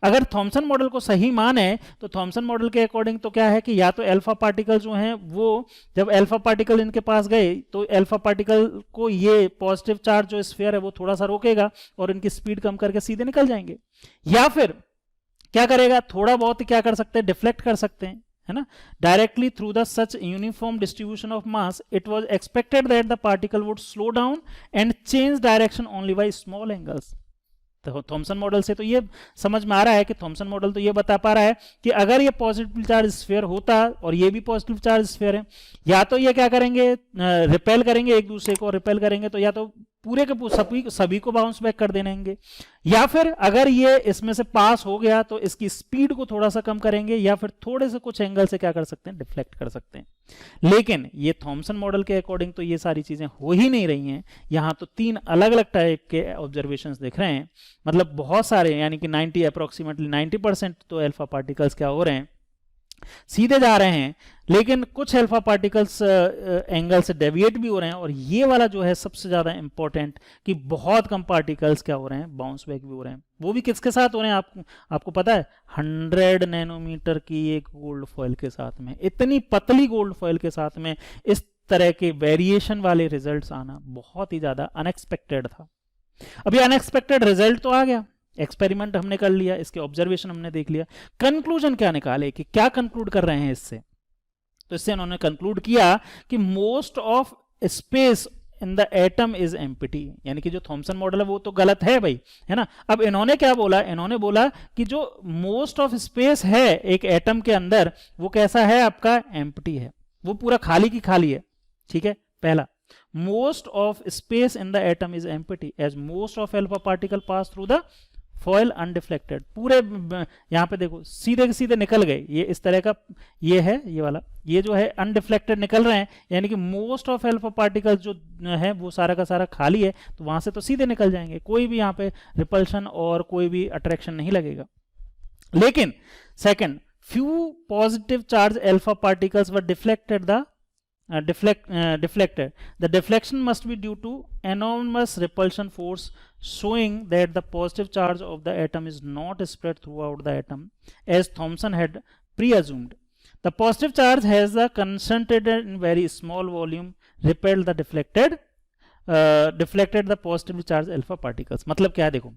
अगर थॉमसन मॉडल को सही माने तो थॉमसन मॉडल के अकॉर्डिंग तो क्या है कि या तो अल्फा पार्टिकल जो हैं वो, जब अल्फा पार्टिकल इनके पास गए तो अल्फा पार्टिकल को ये पॉजिटिव चार्ज जो स्फीयर है वो थोड़ा सा रोकेगा और इनकी स्पीड कम करके सीधे निकल जाएंगे, या फिर क्या करेगा, थोड़ा बहुत क्या कर सकते हैं, डिफ्लेक्ट कर सकते हैं, है ना, directly through the such uniform distribution of mass it was expected that the particle would slow down and change direction only by small angles. तो थॉमसन मॉडल से तो ये समझ में आ रहा है कि थॉमसन मॉडल तो ये बता पा रहा है कि अगर ये पॉजिटिव चार्ज स्फीयर होता और ये भी पॉजिटिव चार्ज स्फीयर है, या तो ये क्या करेंगे, रिपेल करेंगे एक दूसरे को, रिपेल करेंगे तो या तो पूरे के सभी को बाउंस बैक कर देंगे, या फिर अगर ये इसमें से पास हो गया तो इसकी स्पीड को थोड़ा सा कम करेंगे, या फिर थोड़े से कुछ एंगल से क्या कर सकते हैं, डिफ्लेक्ट कर सकते हैं। लेकिन ये थॉमसन मॉडल के अकॉर्डिंग तो ये सारी चीजें हो ही नहीं रही हैं। यहाँ तो 3 अलग अलग टाइप के ऑब्जर्वेशंस दिख रहे हैं, मतलब बहुत सारे, यानी कि 90 अप्रोक्सीमेटली 90% तो अल्फा पार्टिकल्स क्या हो रहे हैं, सीधे जा रहे हैं, लेकिन कुछ अल्फा पार्टिकल्स एंगल से डेविएट भी हो रहे हैं। और ये वाला जो है सबसे ज्यादा इंपॉर्टेंट, कि बहुत कम पार्टिकल्स क्या हो रहे हैं, बाउंस बैक भी हो रहे हैं। वो भी किसके साथ हो रहे हैं, आपको पता है, 100 नैनोमीटर की एक गोल्ड फॉइल के साथ में, इतनी पतली गोल्ड फॉइल के साथ में इस तरह के वेरिएशन वाले रिजल्ट्स आना बहुत ही ज्यादा अनएक्सपेक्टेड था। अभी अनएक्सपेक्टेड रिजल्ट तो आ गया, एक्सपेरिमेंट हमने कर लिया, इसके ऑब्जर्वेशन हमने देख लिया, कंक्लूजन क्या निकाले, कि क्या कंक्लूड कर रहे हैं इससे। तो इससे उन्होंने कंक्लूड किया कि most of space in the atom is empty, यानी कि जो थॉमसन मॉडल है वो तो गलत है भाई, है ना। अब इन्होंने क्या बोला, इन्होंने बोला कि जो मोस्ट ऑफ स्पेस है एक एटम के अंदर वो कैसा है, आपका एम्प्टी है, वो पूरा खाली की खाली है। ठीक है, पहला, most of space in the atom is empty as most of alpha particle pass through the foil undeflected. पूरे यहाँ पे देखो सीधे के सीधे निकल गए, ये इस तरह का, ये है ये वाला, ये जो है अनडिफ्लेक्टेड निकल रहे हैं, यानी कि मोस्ट ऑफ अल्फा पार्टिकल जो है वो सारा का सारा खाली है, तो वहां से तो सीधे निकल जाएंगे, कोई भी यहाँ पे रिपल्शन और कोई भी अट्रैक्शन नहीं लगेगा। लेकिन second, few positive charge alpha particles were deflected deflected. The deflection must be due to enormous repulsion force, showing that the positive charge of the atom is not spread throughout the atom as Thomson had preassumed. The positive charge has the concentrated in very small volume repelled the deflected the positively charged alpha particles. मतलब क्या है, देखो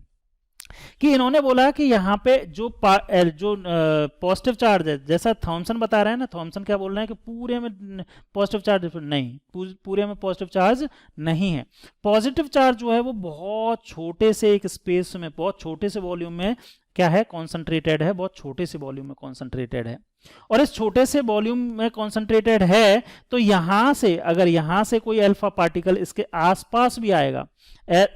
कि इन्होंने बोला कि यहाँ पे जो पॉजिटिव चार्ज है, जैसा थॉमसन बता रहे हैं ना, थॉमसन क्या बोल रहे हैं कि पूरे में पॉजिटिव चार्ज नहीं, पूरे में पॉजिटिव चार्ज नहीं है। पॉजिटिव चार्ज जो है वो बहुत छोटे से एक स्पेस में, बहुत छोटे से वॉल्यूम में क्या है, कॉन्सेंट्रेटेड है, बहुत छोटे से वॉल्यूम में कॉन्सेंट्रेटेड है। और इस छोटे से वॉल्यूम में कॉन्सेंट्रेटेड है, तो यहां से अगर यहां से कोई अल्फा पार्टिकल इसके आसपास भी आएगा,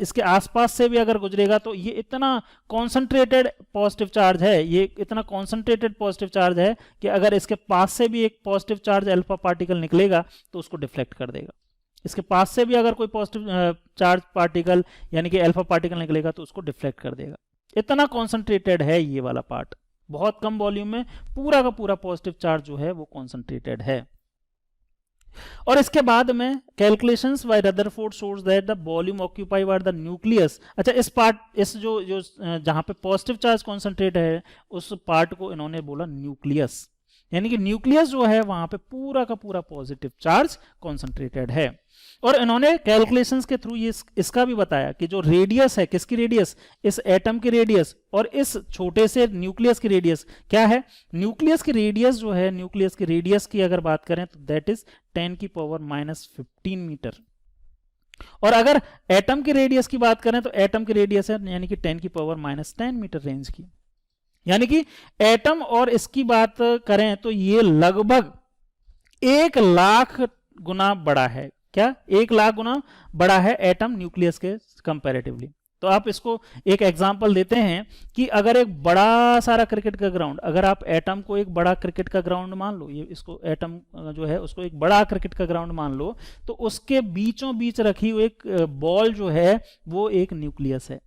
इसके आसपास से भी अगर गुजरेगा, तो ये इतना कॉन्सेंट्रेटेड पॉजिटिव चार्ज है, ये इतना कॉन्सेंट्रेटेड पॉजिटिव चार्ज है कि अगर इसके पास से भी एक पॉजिटिव चार्ज अल्फा पार्टिकल निकलेगा तो उसको डिफ्लेक्ट कर देगा। इसके पास से भी अगर कोई पॉजिटिव चार्ज पार्टिकल यानी कि अल्फा पार्टिकल निकलेगा तो उसको डिफ्लेक्ट कर देगा। इतना कॉन्सेंट्रेटेड है ये वाला पार्ट, बहुत कम वॉल्यूम में पूरा का पूरा पॉजिटिव चार्ज जो है वो कॉन्सेंट्रेटेड है। और इसके बाद में calculations by Rutherford shows that the volume occupied by the nucleus. अच्छा, इस पार्ट, इस जो जहां पे पॉजिटिव चार्ज कॉन्सेंट्रेट है उस पार्ट को इन्होंने बोला न्यूक्लियस, यानी कि न्यूक्लियस जो है वहां पे पूरा का पूरा पॉजिटिव चार्ज कॉन्सेंट्रेटेड है। और इन्होंने कैलकुलेशंस के थ्रू ये इसका भी बताया कि जो रेडियस है, किसकी रेडियस, इस एटम की रेडियस और इस छोटे से न्यूक्लियस की रेडियस क्या है, न्यूक्लियस की रेडियस जो है, न्यूक्लियस की रेडियस की अगर बात करें तो दैट इज 10⁻⁻15 मीटर। और अगर एटम की रेडियस की बात करें तो एटम की रेडियस है यानी कि 10⁻10 मीटर रेंज की, यानी कि एटम और इसकी बात करें तो ये लगभग 1,00,000 गुना बड़ा है। क्या 1,00,000 गुना बड़ा है एटम न्यूक्लियस के कंपैरेटिवली। तो आप इसको एक एग्जांपल देते हैं कि अगर एक बड़ा सारा क्रिकेट का ग्राउंड, अगर आप एटम को एक बड़ा क्रिकेट का ग्राउंड मान लो, ये इसको एटम जो है उसको एक बड़ा क्रिकेट का ग्राउंड मान लो, तो उसके बीचों बीच रखी हुई एक बॉल जो है वो एक न्यूक्लियस है।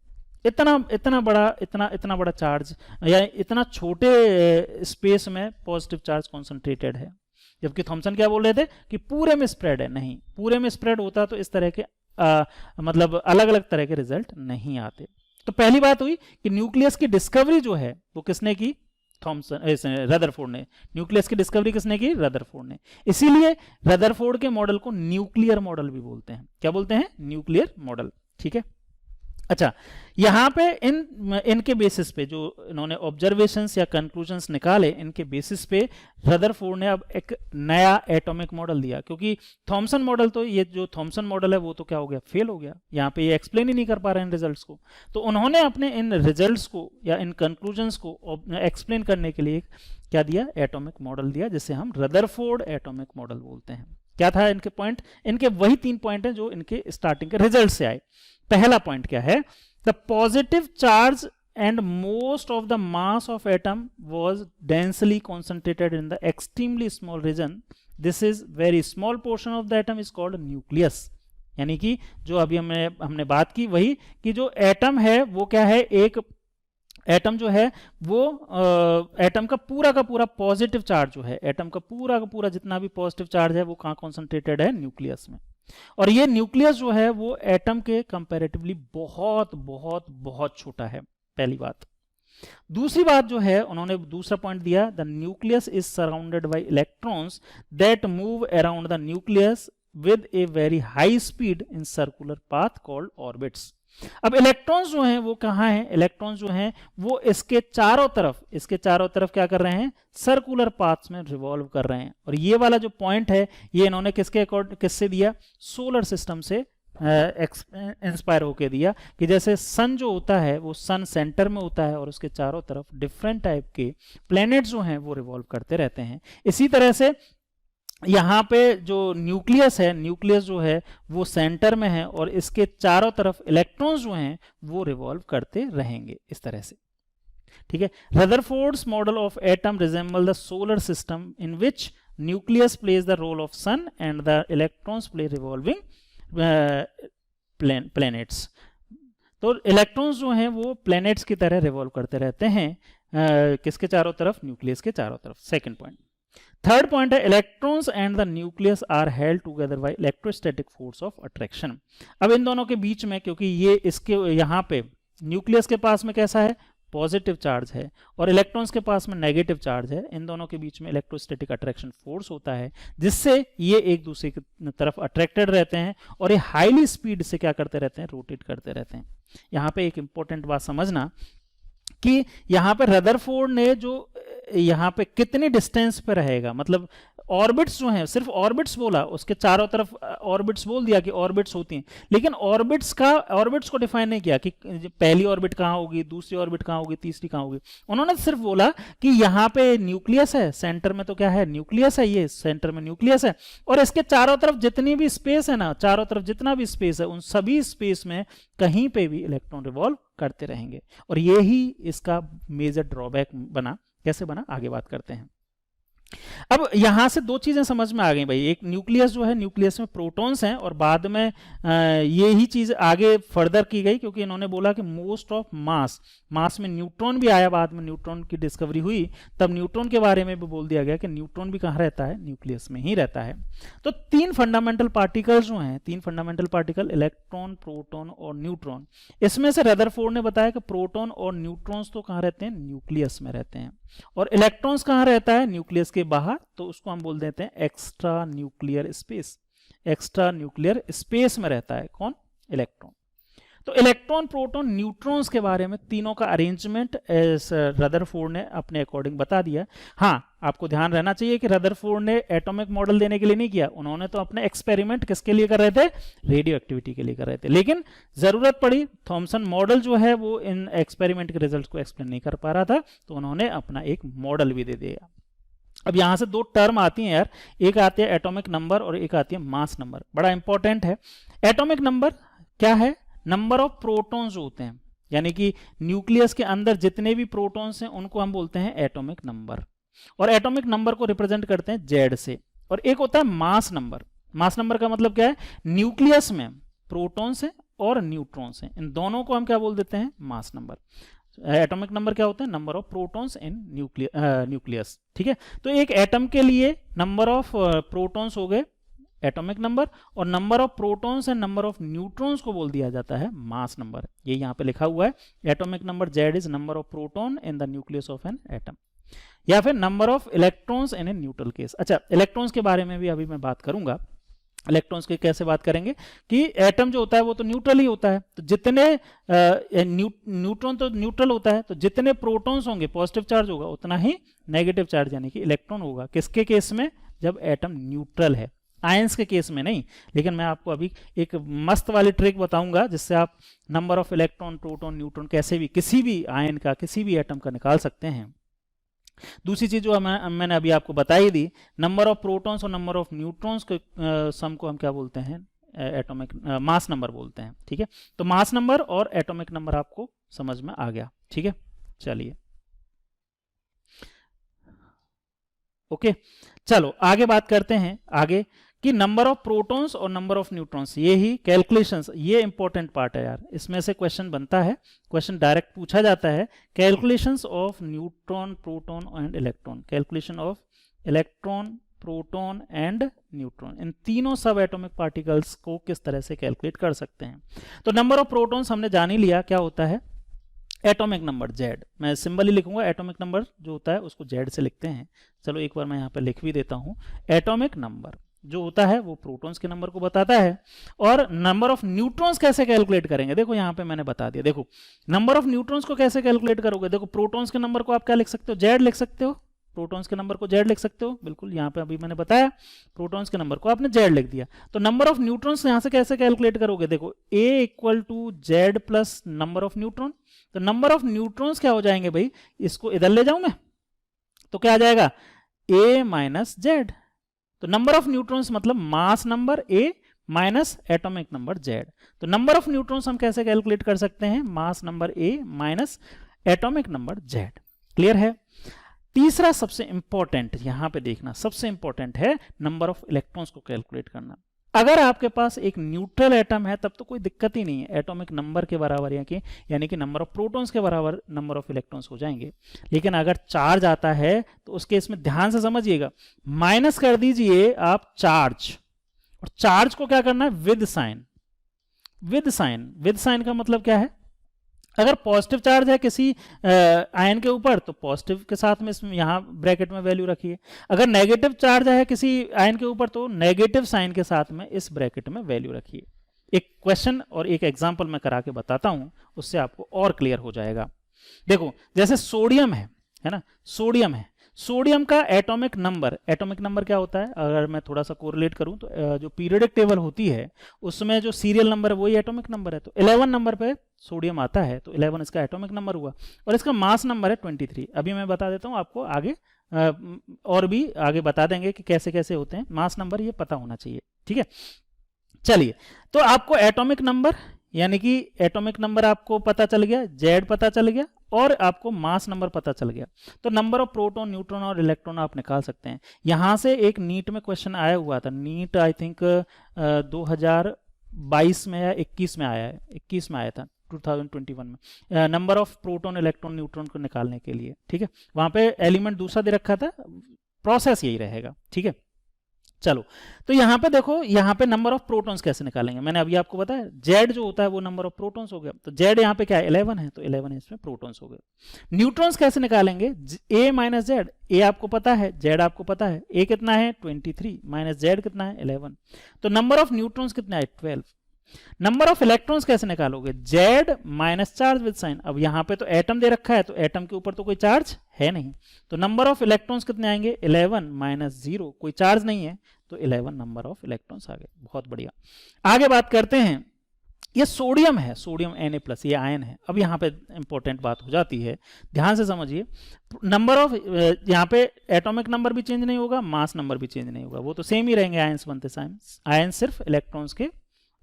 इतना बड़ा चार्ज या इतना छोटे स्पेस में पॉजिटिव चार्ज कॉन्सेंट्रेटेड है। जबकि थॉमसन क्या बोल रहे थे कि पूरे में स्प्रेड है, नहीं, पूरे में स्प्रेड होता तो इस तरह के मतलब अलग अलग तरह के रिजल्ट नहीं आते। तो पहली बात हुई कि न्यूक्लियस की डिस्कवरी जो है वो किसने की, थॉमसन, रदरफोर्ड ने। न्यूक्लियस की डिस्कवरी किसने की, रदरफोर्ड ने। इसीलिए रदरफोर्ड के मॉडल को न्यूक्लियर मॉडल भी बोलते हैं। क्या बोलते हैं, न्यूक्लियर मॉडल। ठीक है, अच्छा, यहां पे इनके बेसिस पे जो इन्होंने ऑब्जर्वेशंस या कंक्लूजन्स निकाले, इनके बेसिस पे रदरफोर्ड ने अब एक नया एटॉमिक मॉडल दिया। क्योंकि थॉमसन मॉडल, तो ये जो थॉमसन मॉडल है वो तो क्या हो गया, फेल हो गया। यहाँ पे ये एक्सप्लेन ही नहीं कर पा रहे हैं रिजल्ट्स को। तो उन्होंने अपने इन रिजल्ट्स को या इन कंक्लूजन्स को एक्सप्लेन करने के लिए क्या दिया, एटॉमिक मॉडल दिया, जिसे हम रदरफोर्ड एटॉमिक मॉडल बोलते हैं। क्या था इनके पॉइंट? इनके वही 3 पॉइंट हैं जो इनके स्टार्टिंग के रिजल्ट से आए। पहला पॉइंट क्या है? The positive charge and most of the mass of atom was densely concentrated in the extremely small region. This is very small portion of the atom is called nucleus. यानी कि जो अभी हमने बात की वही कि जो एटम है वो क्या है, एक एटम जो है वो एटम का पूरा पॉजिटिव चार्ज जो है, एटम का पूरा जितना भी पॉजिटिव चार्ज है वो कहाँ कॉन्सेंट्रेटेड है? न्यूक्लियस में। और ये न्यूक्लियस जो है वो एटम के कंपैरेटिवली बहुत छोटा है, पहली बात। दूसरी बात जो है उन्होंने दूसरा पॉइंट दिया, the nucleus is surrounded by electrons that move around the nucleus with a very high speed in circular path called orbits. अब इलेक्ट्रॉन्स जो हैं वो कहाँ हैं? इलेक्ट्रॉन्स जो हैं वो इसके चारों तरफ क्या कर रहे हैं? सर्कुलर पाथ्स में रिवॉल्व कर रहे हैं। और ये वाला जो पॉइंट है ये इन्होंने किससे दिया? सोलर सिस्टम से इंस्पायर होके दिया कि जैसे सन जो होता है वो सन सेंटर में होता है और उसके चारों तरफ डिफरेंट टाइप के प्लैनेट्स जो हैं वो रिवॉल्व करते रहते हैं। इसी तरह से यहाँ पे जो न्यूक्लियस है, न्यूक्लियस जो है वो सेंटर में है और इसके चारों तरफ इलेक्ट्रॉन्स जो हैं वो रिवॉल्व करते रहेंगे इस तरह से, ठीक है। Rutherford's model of atom resemble the solar system in which nucleus plays the role of sun and the electrons play revolving planets. तो इलेक्ट्रॉन्स जो हैं वो प्लैनेट्स की तरह रिवॉल्व करते रहते हैं किसके चारों तरफ? न्यूक्लियस के चारों तरफ। Second point. थर्ड पॉइंट है electrons and the nucleus are held together by electrostatic force of attraction. अब इन दोनों के बीच में, क्योंकि ये इसके यहाँ पे न्यूक्लियस के पास में कैसा है? पॉजिटिव चार्ज है और इलेक्ट्रॉन्स के पास में नेगेटिव चार्ज है, इन दोनों के बीच में इलेक्ट्रोस्टैटिक अट्रैक्शन फोर्स होता है जिससे ये एक दूसरे की तरफ अट्रैक्टेड रहते हैं और ये हाईली स्पीड से क्या करते रहते हैं? रोटेट करते रहते हैं। यहाँ पे एक इंपॉर्टेंट बात समझना कि यहाँ पे रदरफोर्ड ने जो यहाँ पे कितनी डिस्टेंस पे रहेगा, मतलब ऑर्बिट्स जो हैं, सिर्फ ऑर्बिट्स बोला, उसके चारों तरफ ऑर्बिट्स बोल दिया कि ऑर्बिट्स होती हैं, लेकिन ऑर्बिट्स को डिफाइन नहीं किया कि पहली ऑर्बिट कहाँ होगी, दूसरी ऑर्बिट कहाँ होगी, तीसरी कहाँ होगी। उन्होंने सिर्फ बोला कि यहाँ पे न्यूक्लियस है, सेंटर में तो क्या है? न्यूक्लियस है, ये सेंटर में न्यूक्लियस है और इसके चारों तरफ जितनी भी स्पेस है ना, चारों तरफ जितना भी स्पेस है उन सभी स्पेस में कहीं पे भी इलेक्ट्रॉन रिवॉल्व करते रहेंगे। और ये ही इसका मेजर ड्रॉबैक बना। कैसे बना? आगे बात करते हैं। अब यहां से दो चीजें समझ में आ गई भाई। एक न्यूक्लियस जो है, न्यूक्लियस में प्रोटॉन्स हैं और बाद में ये ही चीज आगे फर्दर की गई क्योंकि इन्होंने बोला कि मोस्ट ऑफ मास में न्यूट्रॉन भी आया, बाद में न्यूट्रॉन की डिस्कवरी हुई तब न्यूट्रॉन के बारे में भी बोल दिया गया कि न्यूट्रॉन भी कहाँ रहता है? न्यूक्लियस में ही रहता है। तो तीन फंडामेंटल पार्टिकल्स जो हैं, तीन फंडामेंटल पार्टिकल इलेक्ट्रॉन, प्रोटॉन और न्यूट्रॉन, इसमें से रदरफोर्ड ने बताया कि प्रोटॉन और न्यूट्रॉन्स तो कहाँ रहते हैं? न्यूक्लियस में रहते हैं। और इलेक्ट्रॉन्स कहाँ रहता है? न्यूक्लियस के बाहर, तो उसको हम बोल देते हैं extra nuclear space. Extra nuclear space में रहता है कौन? इलेक्ट्रॉन। तो इलेक्ट्रॉन, प्रोटॉन, न्यूट्रॉन्स के बारे में तीनों का अरेंजमेंट रदरफोर्ड ने अपने अकॉर्डिंग बता दिया। हाँ, आपको ध्यान रहना चाहिए कि रदरफोर्ड ने एटॉमिक मॉडल देने के लिए नहीं किया, उन्होंने तो अपने एक्सपेरिमेंट किसके लिए कर रहे थे? रेडियो एक्टिविटी के लिए कर रहे थे। लेकिन जरूरत पड़ी, थॉमसन मॉडल जो है वो इन एक्सपेरिमेंट के रिजल्ट को एक्सप्लेन नहीं कर पा रहा था, तो उन्होंने अपना एक मॉडल भी दे दिया। अब यहां से दो टर्म आती हैं यार, एक आती है एटॉमिक नंबर और एक आती है मास नंबर। बड़ा इंपॉर्टेंट है। एटॉमिक नंबर क्या है? नंबर ऑफ प्रोटॉन्स होते हैं, यानी कि न्यूक्लियस के अंदर जितने भी प्रोटॉन्स हैं उनको हम बोलते हैं एटॉमिक नंबर, और एटॉमिक नंबर को रिप्रेजेंट करते हैं जेड से। और एक होता है मास नंबर। मास नंबर का मतलब क्या है? न्यूक्लियस में प्रोटॉन्स हैं और न्यूट्रॉन्स हैं, इन दोनों को हम क्या बोल देते हैं? Mass number. एटॉमिक नंबर क्या होता है? Number of protons in nucleus, ठीक है। तो एक एटम के लिए नंबर ऑफ प्रोटॉन्स हो गए एटॉमिक नंबर, और number of protons and number of neutrons को बोल दिया जाता है मास नंबर। ये यहाँ पे लिखा हुआ है, atomic number Z is number of proton in the nucleus of an atom, या फिर number of electrons in a neutral case. अच्छा, इलेक्ट्रॉन्स के बारे में भी अभी मैं बात करूंगा। इलेक्ट्रॉन्स की कैसे बात करेंगे कि एटम जो होता है वो तो न्यूट्रल ही होता है, तो जितने न्यूट्रॉन तो न्यूट्रल होता है, तो जितने प्रोटॉन्स होंगे पॉजिटिव चार्ज होगा, उतना ही नेगेटिव चार्ज यानी कि इलेक्ट्रॉन होगा। किसके केस में? जब एटम न्यूट्रल है। आयंस के केस में नहीं। लेकिन मैं आपको अभी एक मस्त वाली ट्रिक बताऊंगा जिससे आप number of electron, proton, neutron कैसे भी किसी भी आयन का, किसी भी एटम का निकाल सकते हैं। दूसरी चीज जो मैंने अभी आपको बताई दी, नंबर ऑफ प्रोटॉन्स और नंबर ऑफ न्यूट्रॉन्स के सम को हम क्या बोलते हैं, एटॉमिक मास नंबर बोलते हैं। ठीक है, तो मास नंबर और एटॉमिक नंबर आपको समझ में आ गया। ठीक है, चलिए ओके, चलो आगे बात करते हैं आगे कि नंबर ऑफ प्रोटॉन्स और नंबर ऑफ न्यूट्रॉन्स, ये ही कैलकुलेशंस, ये इंपॉर्टेंट पार्ट है यार, इसमें से क्वेश्चन बनता है, क्वेश्चन डायरेक्ट पूछा जाता है। Calculations of neutron, proton and electron, calculation of electron, proton and neutron, इन तीनों सब एटॉमिक पार्टिकल्स को किस तरह से कैलकुलेट कर सकते हैं। तो नंबर ऑफ प्रोटॉन्स हमने जान ही लिया क्या होता है, एटॉमिक नंबर जेड, मैं सिंबल ही लिखूंगा, एटॉमिक नंबर जो होता है उसको जेड से लिखते हैं। चलो एक बार मैं यहाँ पे लिख भी देता हूँ, एटॉमिक नंबर जो होता है वो प्रोटॉन्स के नंबर को बताता है। और नंबर ऑफ न्यूट्रॉन्स कैसे कैलकुलेट करेंगे, देखो यहाँ पे मैंने बता दिया। देखो नंबर ऑफ न्यूट्रॉन्स को कैसे कैलकुलेट करोगे, देखो प्रोटॉन्स के नंबर को आप क्या लिख सकते हो, जेड लिख सकते हो, प्रोटॉन्स के नंबर को जेड लिख सकते हो, बिल्कुल यहाँ पे अभी मैंने बताया, प्रोटॉन्स के नंबर को आपने जेड लिख दिया। तो नंबर ऑफ न्यूट्रॉन्स यहाँ से कैसे कैलकुलेट करोगे, देखो A equal to Z plus number of neutron. तो नंबर ऑफ न्यूट्रॉन्स क्या हो जाएंगे भाई, इसको इधर ले जाऊं मैं तो क्या आ जाएगा, ए माइनस जेड। तो नंबर ऑफ न्यूट्रॉन्स मतलब mass number A minus atomic number Z. तो नंबर ऑफ न्यूट्रॉन्स हम कैसे कैलकुलेट कर सकते हैं, mass number A minus atomic number Z. Clear है। तीसरा सबसे इंपॉर्टेंट यहां पे देखना, सबसे इंपॉर्टेंट है नंबर ऑफ इलेक्ट्रॉन्स को कैलकुलेट करना। अगर आपके पास एक न्यूट्रल एटम है तब तो कोई दिक्कत ही नहीं है, एटॉमिक नंबर के बराबर यानी कि नंबर ऑफ प्रोटॉन्स के बराबर नंबर ऑफ इलेक्ट्रॉन्स हो जाएंगे। लेकिन अगर चार्ज आता है तो उसके इसमें ध्यान से समझिएगा, माइनस कर दीजिए आप चार्ज, और चार्ज को क्या करना है, with sign. With sign, with sign का मतलब क्या है, अगर पॉजिटिव चार्ज है किसी आयन के ऊपर तो पॉजिटिव के साथ में इसमें यहां ब्रैकेट में वैल्यू रखिए, अगर नेगेटिव चार्ज है किसी आयन के ऊपर तो नेगेटिव साइन के साथ में इस ब्रैकेट में वैल्यू रखिए। एक क्वेश्चन और एक एग्जांपल मैं करा के बताता हूं, उससे आपको और क्लियर हो जाएगा। देखो जैसे सोडियम है ना, सोडियम है, सोडियम का एटॉमिक नंबर क्या होता है, अगर मैं थोड़ा सा कोरिलेट करूं तो जो पीरियोडिक टेबल होती है उसमें जो सीरियल नंबर है वही एटॉमिक नंबर है। तो 11 नंबर पे सोडियम आता है तो 11 इसका एटॉमिक नंबर हुआ, और इसका मास नंबर है 23। अभी मैं बता देता हूं आपको आगे, और भी आगे बता देंगे कि कैसे कैसे होते हैं, मास नंबर ये पता होना चाहिए। ठीक है, चलिए तो आपको एटॉमिक नंबर यानी कि एटॉमिक नंबर आपको पता चल गया, जेड पता चल गया, और आपको मास नंबर पता चल गया। तो नंबर ऑफ प्रोटॉन, न्यूट्रॉन और इलेक्ट्रॉन आप निकाल सकते हैं। यहां से एक नीट में क्वेश्चन आया हुआ था, नीट आई थिंक 2022 में या 21 में आया है, 21 में आया था 2021 में, number of proton, electron, neutron को निकालने के लिए। ठीक है, वहां पे एलिमेंट दूसरा दे रखा था, प्रोसेस यही रहेगा। ठीक है, चलो तो यहां पे देखो, यहां पे नंबर ऑफ प्रोटॉन्स कैसे निकालेंगे, मैंने अभी आपको बताया जेड जो होता है वो नंबर ऑफ प्रोटॉन्स हो गया, तो जेड यहां पे क्या है 11 है, तो 11 इसमें प्रोटॉन्स हो गए। न्यूट्रॉन्स कैसे निकालेंगे, ए माइनस जेड, ए आपको पता है, जेड आपको पता है, ए कितना है 23 माइनस जेड कितना है 11, तो नंबर ऑफ न्यूट्रॉन्स कितना है 12। नंबर ऑफ इलेक्ट्रॉन्स कैसे निकालोगे, Z minus charge with sign, अब यहां पे तो एटम दे रखा है तो एटम के ऊपर तो कोई चार्ज है नहीं, तो नंबर ऑफ इलेक्ट्रॉन्स कितने आएंगे 11 माइनस 0, कोई चार्ज नहीं है तो 11 नंबर ऑफ इलेक्ट्रॉन्स आ गए। बहुत बढ़िया, आगे बात करते हैं। ये सोडियम है, सोडियम Na+, ये आयन है। अब यहाँ पे इंपॉर्टेंट बात हो जाती है, ध्यान से समझिए, नंबर ऑफ यहाँ पे एटॉमिक नंबर भी चेंज नहीं होगा, मास नंबर भी चेंज नहीं होगा, वो तो सेम ही रहेंगे, आयंस बनते आयन सिर्फ इलेक्ट्रॉन्स के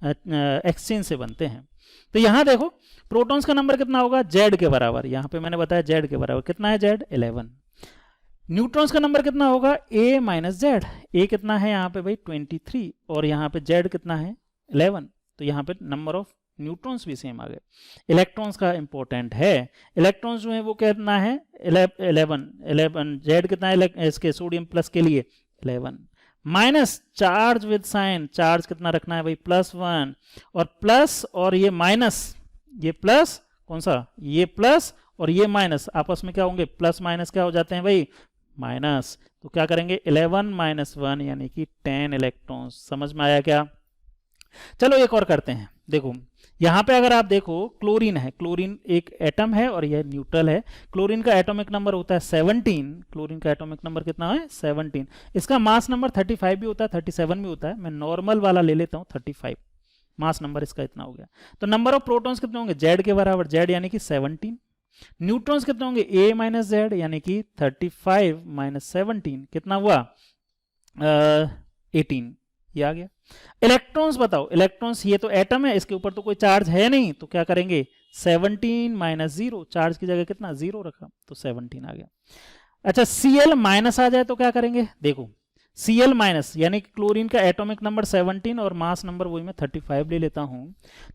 एक्सचेंज से बनते हैं। तो यहां देखो प्रोटॉन्स का नंबर कितना होगा, जेड के बराबर, यहां पे मैंने बताया जेड के बराबर, कितना है जेड 11। न्यूट्रॉन्स का नंबर कितना होगा ए माइनस जेड, ए कितना है यहाँ पे भाई 23, और यहाँ पे जेड कितना है 11, तो यहाँ पे नंबर ऑफ न्यूट्रॉन्स भी सेम आ गए। इलेक्ट्रॉन्स का इंपॉर्टेंट है, इलेक्ट्रॉन्स जो है वो कितना है 11, जेड कितना है इसके सोडियम प्लस के लिए 11, minus charge with sign, charge कितना रखना है भाई +1, और प्लस और ये माइनस, ये प्लस कौन सा, ये प्लस और ये माइनस आपस में क्या होंगे, प्लस माइनस क्या हो जाते हैं भाई माइनस, तो क्या करेंगे 11 माइनस 1 यानी कि 10 इलेक्ट्रॉन्स। समझ में आया क्या। चलो एक और करते हैं, देखो यहां पे अगर आप देखो क्लोरीन है, क्लोरीन एक एटम है और यह न्यूट्रल है, क्लोरीन का एटॉमिक नंबर होता है 17, क्लोरीन का एटॉमिक नंबर कितना है 17, इसका मास नंबर 35 भी होता है, 37 भी होता है, मैं नॉर्मल वाला ले लेता हूं 35, मास नंबर इसका इतना हो गया। तो नंबर ऑफ प्रोटॉन्स कितने होंगे, जेड के बराबर, जेड यानी कि 17, न्यूट्रॉन्स कितने होंगे, a माइनस जेड, यानी कि 35 माइनस 17 कितना हुआ, 18, ये आ गया। इलेक्ट्रॉन्स बताओ, इलेक्ट्रॉन्स, ये तो एटम है, इसके ऊपर तो कोई चार्ज है नहीं, तो क्या करेंगे, 17 माइनस 0, चार्ज की जगह कितना 0 रखा, तो 17 आ गया। अच्छा, Cl माइनस आ जाए तो क्या करेंगे, देखो Cl माइनस यानी कि क्लोरीन का एटॉमिक नंबर 17 और मास नंबर वही मैं 35 ले लेता हूं,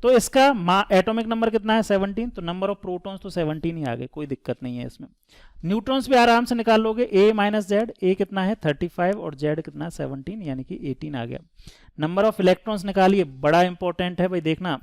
तो इसका एटॉमिक नंबर कितना है 17, तो नंबर ऑफ प्रोटॉन्स तो 17 ही आ गए, कोई दिक्कत नहीं है इसमें। न्यूट्रॉन्स भी आराम से निकाल लोगे, a माइनस जेड, a कितना है 35 और z कितना है 17, यानी कि 18 आ गया। नंबर ऑफ इलेक्ट्रॉन्स निकालिए, बड़ा इंपॉर्टेंट है भाई, देखना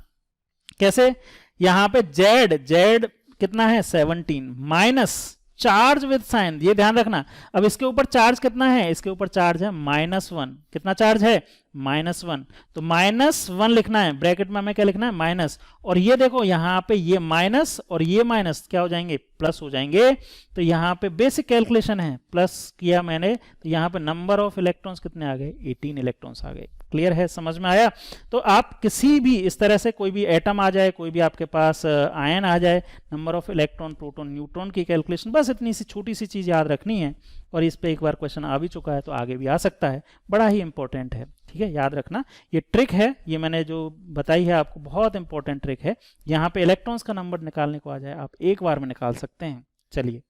कैसे, यहां पे z कितना है 17 माइनस चार्ज विद साइन, ये ध्यान रखना। अब इसके ऊपर चार्ज कितना है, इसके ऊपर चार्ज है -1, कितना चार्ज है -1, तो -1 लिखना है, ब्रैकेट में हमें क्या लिखना है माइनस, और ये देखो यहाँ पे ये माइनस और ये माइनस क्या हो जाएंगे, प्लस हो जाएंगे। तो यहाँ पे बेसिक कैलकुलेशन है, प्लस किया मैंने, तो यहाँ पे नंबर ऑफ इलेक्ट्रॉन्स कितने आ गए, 18 इलेक्ट्रॉन्स आ गए। क्लियर है, समझ में आया। तो आप किसी भी इस तरह से कोई भी एटम आ जाए, कोई भी आपके पास आयन आ जाए, number of electron proton neutron की कैलकुलेशन, बस इतनी सी छोटी सी चीज याद रखनी है, और इस पे एक बार क्वेश्चन आ भी चुका है तो आगे भी आ सकता है, बड़ा ही इंपॉर्टेंट है। ठीक है, याद रखना, ये ट्रिक है, ये मैंने जो बताई है आपको, बहुत इंपॉर्टेंट ट्रिक है। यहाँ पे इलेक्ट्रॉन्स का नंबर निकालने को आ जाए, आप एक बार में निकाल सकते हैं। चलिए,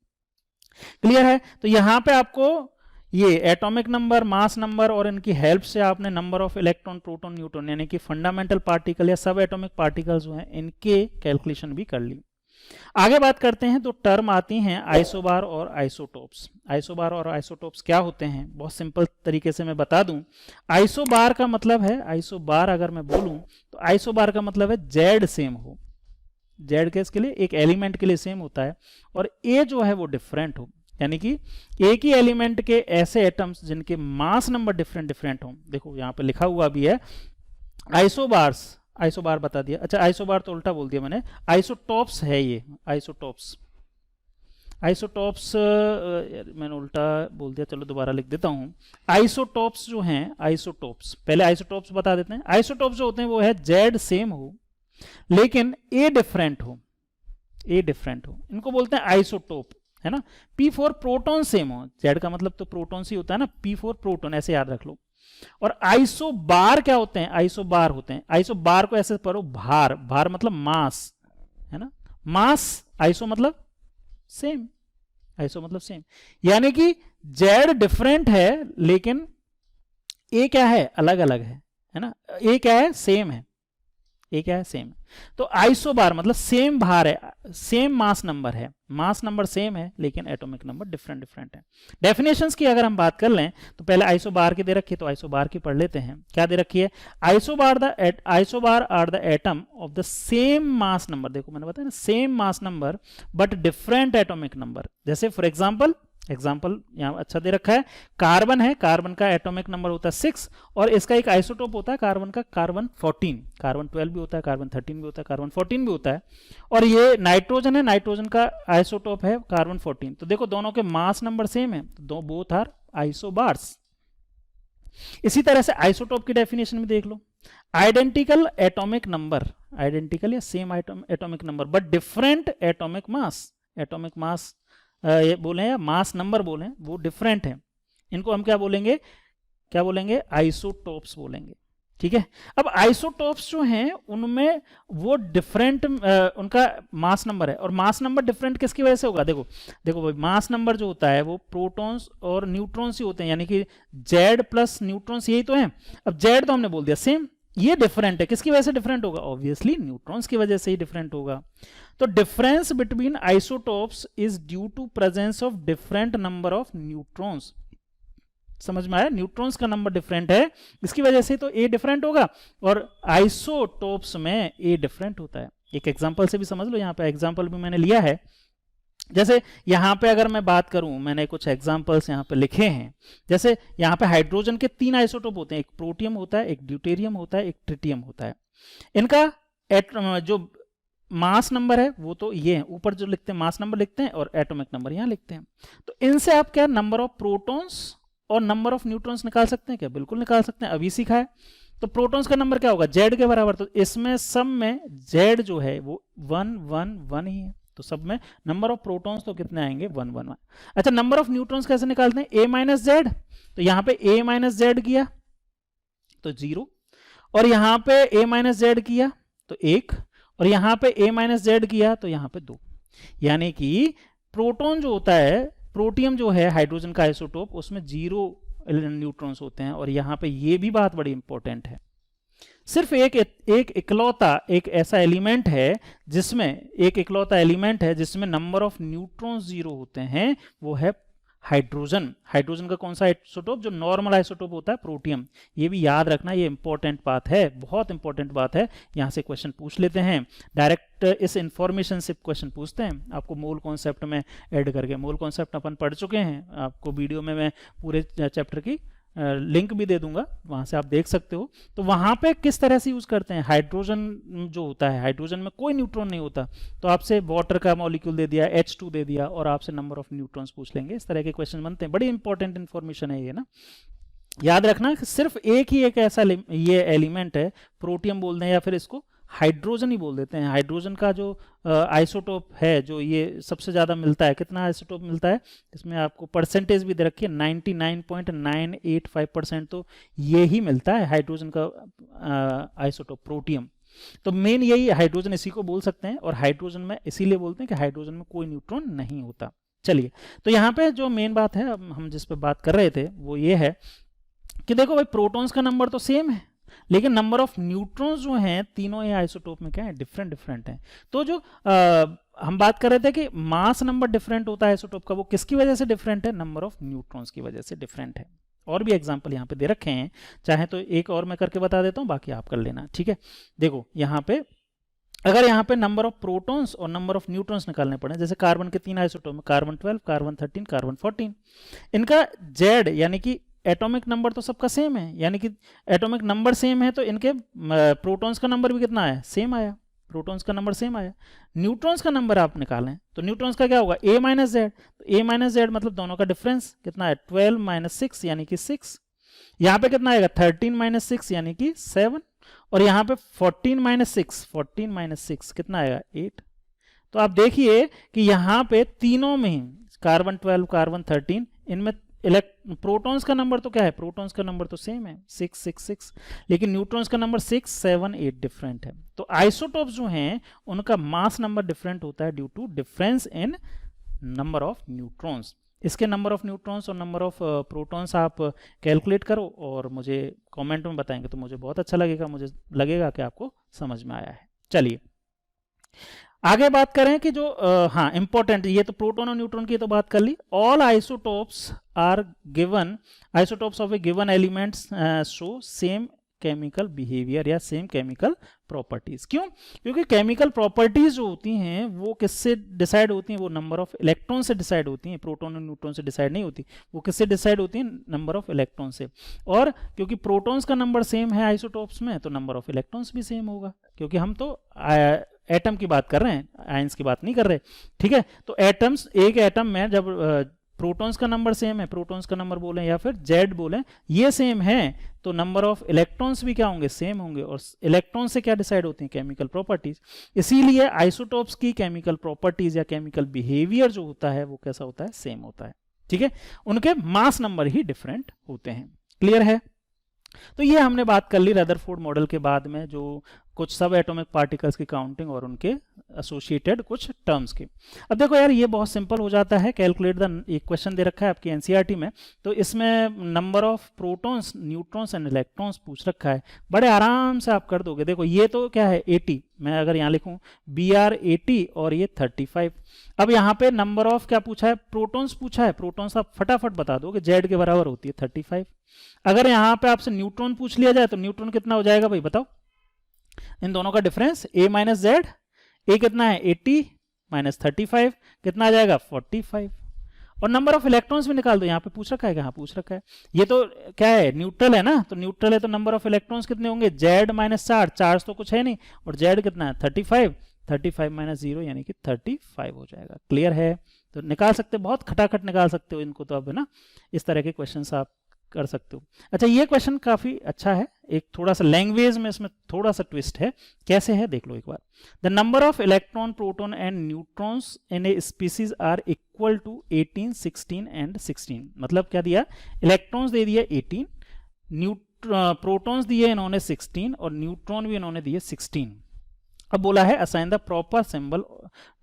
क्लियर है। तो यहाँ पे आपको ये एटॉमिक नंबर, मास नंबर और इनकी हेल्प से आपने number of electron proton neutron यानी कि फंडामेंटल पार्टिकल या सब एटॉमिक पार्टिकल्स जो हैं इनके कैलकुलेशन भी कर ली। आगे बात करते हैं, तो टर्म आती हैं आइसोबार और आइसोटोप्स। आइसोबार और आइसोटोप्स क्या होते हैं, बहुत सिंपल तरीके से मैं बता दूं। आइसोबार का मतलब है, आइसोबार अगर मैं बोलूं तो आइसोबार का मतलब है जेड सेम हो, जेड केस लिए एक एलिमेंट के लिए सेम होता है, और ए जो है वो डिफरेंट हो, यानी कि एक ही एलिमेंट के ऐसे एटम्स जिनके मास नंबर डिफरेंट हो। देखो यहाँ पे लिखा हुआ भी है आइसोबार्स, आइसोबार बता दिया, अच्छा आइसोबार तो उल्टा बोल दिया मैंने, आइसोटॉप्स है ये, आइसोटॉप्स, आइसोटॉप्स मैंने उल्टा बोल दिया, चलो दोबारा लिख देता हूं। आइसोटॉप्स जो हैं, आइसोटॉप्स, पहले आइसोटॉप्स बता देते हैं। आइसोटॉप्स जो होते हैं वो है जेड सेम हो लेकिन ए डिफरेंट हो, ए डिफरेंट हो, इनको बोलते हैं आइसोटोप, है ना। P4 प्रोटॉन सेम हो, जेड का मतलब तो प्रोटॉन ही होता है ना, P4 प्रोटॉन, ऐसे याद रख लो। और आइसोबार क्या होते हैं, आइसोबार होते हैं, आइसोबार को ऐसे पढ़ो, भार, भार मतलब मास, है ना, मास, आइसो मतलब सेम, आइसो मतलब सेम, यानी कि जेड डिफरेंट है लेकिन ए क्या है, अलग अलग है ना, ए क्या है, सेम है, ए क्या है, सेम। तो आइसोबार मतलब सेम भार है, सेम मास नंबर है, मास नंबर सेम है लेकिन एटॉमिक नंबर डिफरेंट डिफरेंट है। डेफिनेशंस की अगर हम बात कर लें तो पहले आइसोबार की दे रखी है, तो आइसोबार की पढ़ लेते हैं। क्या दे रखी है, isobar are the atom of the same mass number, देखो मैंने बताया ना, same mass number but different atomic number. जैसे फॉर एग्जांपल यहां अच्छा दे रखा है, कार्बन है, कार्बन का एटॉमिक नंबर होता है 6 और इसका एक आइसोटोप होता है कार्बन का, कार्बन 14, कार्बन 12 भी होता है, कार्बन 13 भी होता है, कार्बन 14 भी होता है। और ये नाइट्रोजन है, नाइट्रोजन का आइसोटोप है कार्बन 14। तो देखो दोनों के मास नंबर सेम है, तो बोथ आर आइसोबार्स। इसी तरह से आइसोटोप की डेफिनेशन में देख लो, आइडेंटिकल एटॉमिक नंबर, आइडेंटिकल या same atomic number but different atomic mass, atomic mass ये बोले या मास नंबर बोले, वो डिफरेंट है, इनको हम क्या बोलेंगे, क्या बोलेंगे, आइसोटोप्स बोलेंगे। ठीक है, अब आइसोटोप्स जो हैं उनमें वो डिफरेंट उनका मास नंबर है, और मास नंबर डिफरेंट किसकी वजह से होगा, देखो देखो भाई, मास नंबर जो होता है वो प्रोटॉन्स और न्यूट्रॉन्स ही होते हैं, यानी कि जेड प्लस न्यूट्रॉन्स यही तो है। अब जेड तो हमने बोल दिया सेम, ये डिफरेंट है, किसकी वजह से डिफरेंट होगा, ऑब्वियसली न्यूट्रॉन्स की वजह से ही डिफरेंट होगा। तो difference between isotopes is due to presence of different number of neutrons. समझ में आया, न्यूट्रॉन्स का नंबर डिफरेंट है, इसकी वजह से तो ए डिफरेंट होगा, और आइसोटोप्स में ए डिफरेंट होता है। एक एग्जांपल से भी समझ लो, यहाँ पे एग्जांपल भी मैंने लिया है। जैसे यहाँ पे अगर मैं बात करूं, मैंने कुछ एग्जांपल्स यहाँ पे लिखे हैं। जैसे यहाँ पे हाइड्रोजन के 3 आइसोटोप होते हैं, एक प्रोटियम होता है, एक ड्यूटेरियम होता है, एक ट्रिटियम होता है। इनका जो मास नंबर है वो तो ये है, ऊपर जो लिखते हैं मास नंबर लिखते हैं और एटॉमिक नंबर यहाँ लिखते हैं। तो इनसे आप क्या नंबर ऑफ प्रोटॉन्स और नंबर ऑफ न्यूट्रॉन्स निकाल सकते हैं क्या, बिल्कुल निकाल सकते हैं, अभी सीखा है। तो प्रोटॉन्स का नंबर क्या होगा, जेड के बराबर, तो इसमें सब में जेड जो है वो 1 1 1 ही है, तो सब में नंबर ऑफ प्रोटॉन्स तो कितने आएंगे 1 1 1। अच्छा नंबर ऑफ न्यूट्रॉन्स कैसे निकालते हैं, a माइनस जेड, तो यहाँ पे a माइनस जेड किया तो 0, और यहाँ पे a माइनस जेड किया तो 1, और यहाँ पे a माइनस जेड किया तो यहाँ पे 2। यानी कि प्रोटॉन जो होता है, प्रोटियम जो है हाइड्रोजन का आइसोटोप, उसमें 0 न्यूट्रॉन्स होते हैं। और यहाँ पे ये भी बात बड़ी इंपॉर्टेंट है, सिर्फ एक इकलौता एक ऐसा एलिमेंट है जिसमें नंबर ऑफ न्यूट्रॉन्स 0 होते हैं, वो है हाइड्रोजन। हाइड्रोजन का कौन सा आइसोटोप, जो नॉर्मल आइसोटोप होता है प्रोटियम। ये भी याद रखना, ये इंपॉर्टेंट बात है, बहुत इंपॉर्टेंट बात है। यहाँ से क्वेश्चन पूछ लेते हैं डायरेक्ट, इस इंफॉर्मेशन से क्वेश्चन पूछते हैं आपको मोल कॉन्सेप्ट में ऐड करके। मोल कॉन्सेप्ट अपन पढ़ चुके हैं, आपको वीडियो में मैं पूरे चैप्टर की लिंक भी दे दूंगा, वहां से आप देख सकते हो। तो वहां पे किस तरह से यूज करते हैं, हाइड्रोजन जो होता है, हाइड्रोजन में कोई न्यूट्रॉन नहीं होता, तो आपसे वाटर का मॉलिक्यूल दे दिया, H2 दे दिया, और आपसे नंबर ऑफ न्यूट्रॉन्स पूछ लेंगे। इस तरह के क्वेश्चन बनते हैं, बड़ी इंपॉर्टेंट इन्फॉर्मेशन है ये ना। याद रखना कि सिर्फ एक ही एक ऐसा ये एलिमेंट है, प्रोटियम बोलते हैं या फिर इसको हाइड्रोजन ही बोल देते हैं। हाइड्रोजन का जो आइसोटोप है, जो ये सबसे ज़्यादा मिलता है, कितना आइसोटोप मिलता है, इसमें आपको परसेंटेज भी दे रखी है, 99.985% तो ये ही मिलता है हाइड्रोजन का आइसोटोप प्रोटियम। तो मेन यही हाइड्रोजन, इसी को बोल सकते हैं। और हाइड्रोजन में इसीलिए बोलते हैं कि हाइड्रोजन में कोई न्यूट्रॉन नहीं होता। चलिए, तो यहाँ पे जो मेन बात है, हम जिस पे बात कर रहे थे वो ये है कि देखो भाई, प्रोटॉन्स का नंबर तो सेम है, लेकिन नंबर ऑफ न्यूट्रॉन्स जो हैं तीनों ये आइसोटोप में क्या है, डिफरेंट हैं। तो जो हम बात कर रहे थे कि मास नंबर डिफरेंट होता है आइसोटोप का, वो किसकी वजह से डिफरेंट है, नंबर ऑफ न्यूट्रॉन्स की वजह से डिफरेंट है। और भी एग्जांपल यहाँ पे दे रखे हैं, चाहे तो एक और मैं करके बता देता हूँ, बाकी आप कर लेना, ठीक है। देखो यहाँ पे अगर यहाँ पे नंबर ऑफ प्रोटॉन्स और नंबर ऑफ न्यूट्रॉन्स निकालने पड़े, जैसे कार्बन के 3 आइसोटोप में, कार्बन 12, कार्बन 13, कार्बन 14, इनका जेड यानी कि एटॉमिक नंबर तो सबका सेम है, यानी कि एटॉमिक नंबर सेम है, तो इनके प्रोटॉन्स का नंबर भी कितना आया, सेम आया, प्रोटॉन्स का नंबर सेम आया। न्यूट्रॉन्स का नंबर आप निकालें तो न्यूट्रॉन्स का क्या होगा, a माइनस जेड, तो a माइनस जेड मतलब दोनों का डिफरेंस कितना है, 12 माइनस 6 यानी कि 6। यहाँ पे कितना आएगा, 13 माइनस 6 यानी कि 7, और यहाँ पे 14 माइनस 6 कितना आएगा, 8। तो आप देखिए कि यहाँ पे तीनों में ही कार्बन 12, कार्बन 13, इनमें प्रोटॉन्स का नंबर तो क्या है, प्रोटॉन्स का नंबर तो सेम है 6, लेकिन न्यूट्रॉन्स का नंबर 6, 7, 8 डिफरेंट है। तो आइसोटोप्स जो हैं उनका मास नंबर डिफरेंट होता है due to difference in number of neutrons. इसके नंबर ऑफ न्यूट्रॉन्स और नंबर ऑफ प्रोटॉन्स आप कैलकुलेट करो और मुझे कमेंट में बताएंगे तो मुझे बहुत अच्छा लगेगा, मुझे लगेगा कि आपको समझ में आया है। चलिए आगे बात करें कि जो हाँ इंपॉर्टेंट, ये तो प्रोटॉन और न्यूट्रॉन की तो बात कर ली। All isotopes are given, isotopes of a given elements show same chemical behaviour या सेम केमिकल प्रॉपर्टीज। क्यों? क्योंकि केमिकल प्रॉपर्टीज जो होती हैं वो किससे डिसाइड होती हैं, वो नंबर ऑफ इलेक्ट्रॉन से डिसाइड होती हैं, प्रोटॉन और न्यूट्रॉन से डिसाइड नहीं होती, वो किससे डिसाइड होती हैं, नंबर ऑफ इलेक्ट्रॉन से। और क्योंकि प्रोटॉन्स का नंबर सेम है आइसोटोप्स में, तो नंबर ऑफ इलेक्ट्रॉन्स भी सेम होगा, क्योंकि हम तो एटम की बात कर रहे हैं, आयंस की बात नहीं कर रहे, ठीक है। तो एटम्स, एक एटम में जब प्रोटॉन्स का नंबर सेम है, प्रोटॉन्स का नंबर बोलें या फिर जेड बोलें, ये सेम है, तो नंबर ऑफ इलेक्ट्रॉन्स भी क्या होंगे, सेम होंगे। और इलेक्ट्रॉन से क्या डिसाइड होती हैं, केमिकल प्रॉपर्टीज। इसीलिए आइसोटोप्स की केमिकल प्रॉपर्टीज या केमिकल बिहेवियर जो होता है वो कैसा होता है, सेम होता है, ठीक है। उनके मास नंबर ही डिफरेंट होते हैं। क्लियर है? तो ये हमने बात कर ली रदरफोर्ड मॉडल के बाद में, जो कुछ सब एटॉमिक पार्टिकल्स की काउंटिंग और उनके एसोसिएटेड कुछ टर्म्स की। अब देखो यार ये बहुत सिंपल हो जाता है, कैलकुलेट द, एक क्वेश्चन दे रखा है आपकी एनसीईआरटी में, तो इसमें number of protons, neutrons and electrons पूछ रखा है, बड़े आराम से आप कर दोगे। देखो ये तो क्या है 80, मैं अगर यहाँ लिखूं BR 80 और ये 35। अब यहाँ पे नंबर ऑफ क्या पूछा है, प्रोटॉन्स पूछा है, प्रोटॉन्स आप फटाफट बता दोगे, जेड के बराबर होती है 35। अगर यहाँ पे आपसे न्यूट्रॉन पूछ लिया जाए तो न्यूट्रॉन कितना हो जाएगा भाई बताओ, इन दोनों का डिफरेंस a माइनस जेड, ए कितना है 80 माइनस 35 कितना आ जाएगा 45। और नंबर ऑफ इलेक्ट्रॉन्स भी निकाल दो, यहाँ पे पूछ रखा है, कहाँ पूछ रखा है, ये तो क्या है न्यूट्रल है ना, तो न्यूट्रल है तो नंबर ऑफ इलेक्ट्रॉन्स कितने होंगे, जेड माइनस 4, चार्ज तो कुछ है नहीं, और जेड कितना है 35 माइनस 0 यानी कि 35 हो जाएगा। क्लियर है? तो निकाल सकते, बहुत खटाखट निकाल सकते हो इनको तो अब, है ना। इस तरह के क्वेश्चन आप कर सकते हो। अच्छा, ये क्वेश्चन काफी अच्छा है, एक थोड़ा सा लैंग्वेज में इसमें थोड़ा सा ट्विस्ट है। कैसे है देख लो एक बार। The number of electron, proton and neutrons in a species are equal to 18, 16 and 16। मतलब क्या दिया, इलेक्ट्रॉन्स दे दिया 18, प्रोटॉन्स दिए इन्होंने 16 और न्यूट्रॉन भी इन्होंने दिए 16। अब बोला है assign the proper symbol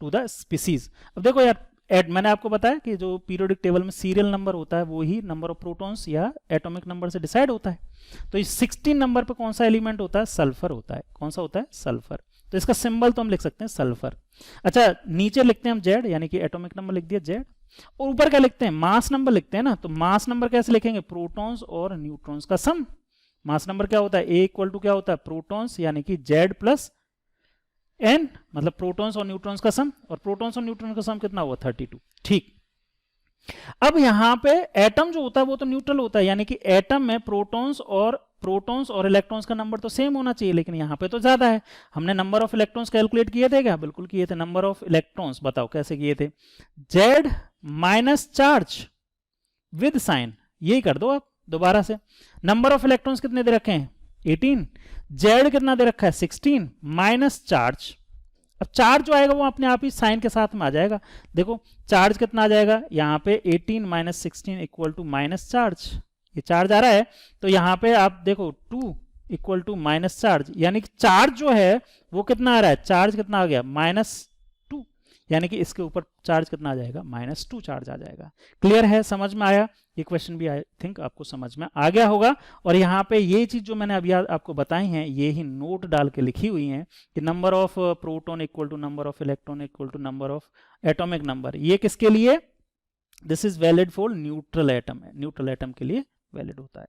to the species. अब देखो यार, मैंने आपको बताया कि जो पीरियोडिक टेबल में सीरियल नंबर होता है वो ही नंबर ऑफ प्रोटॉन्स या एटॉमिक नंबर से डिसाइड होता है। तो इस 16 नंबर पे कौन सा एलिमेंट होता है, सल्फर होता है। कौन सा होता है, सल्फर। तो इसका सिंबल तो हम लिख सकते हैं सल्फर। अच्छा, नीचे लिखते हैं हम जेड, यानी कि एटॉमिक नंबर लिख दिया जेड, और ऊपर क्या लिखते हैं, मास नंबर लिखते हैं ना। तो मास नंबर कैसे लिखेंगे, प्रोटॉन्स और न्यूट्रॉन्स का सम। मास नंबर क्या होता है, ए इक्वल टू क्या होता है, प्रोटॉन्स यानी कि जेड प्लस एन, मतलब प्रोटॉन्स और न्यूट्रॉन्स का सम, और प्रोटॉन्स और न्यूट्रॉन का सम कितना हुआ, 32। ठीक। अब यहां पे एटम जो होता है वो तो न्यूट्रल होता है, यानी कि एटम में प्रोटॉन्स और इलेक्ट्रॉन्स का नंबर तो सेम होना चाहिए, लेकिन यहां पे तो ज्यादा है। हमने नंबर ऑफ इलेक्ट्रॉन्स कैलकुलेट किए थे क्या, बिल्कुल किए थे। नंबर ऑफ इलेक्ट्रॉन्स बताओ कैसे किए थे, Z minus charge with sign, यही कर दो आप दोबारा से। नंबर ऑफ इलेक्ट्रॉन्स कितने दे रखे हैं, 18, जेड कितना दे रखा है, 16, माइनस चार्ज। अब चार्ज जो आएगा वो अपने आप ही साइन के साथ में आ जाएगा। देखो चार्ज कितना आ जाएगा यहाँ पे, 18 माइनस 16 इक्वल टू माइनस चार्ज। ये चार्ज आ रहा है, तो यहाँ पे आप देखो 2 इक्वल टू माइनस चार्ज, यानी कि चार्ज जो है वो कितना आ रहा है, चार्ज कितना आ गया, -2, यानी कि इसके ऊपर चार्ज कितना आ जाएगा, -2 चार्ज आ जाएगा। क्लियर है, समझ में आया। ये क्वेश्चन भी आई थिंक आपको समझ में आ गया होगा। और यहाँ पे ये चीज जो मैंने अभी आपको बताई हैं, ये ही नोट डाल के लिखी हुई हैं कि number of proton equal to number of electron equal to number of atomic number. ये किसके लिए, this is valid for neutral atom है, न्यूट्रल एटम के लिए वैलिड होता है।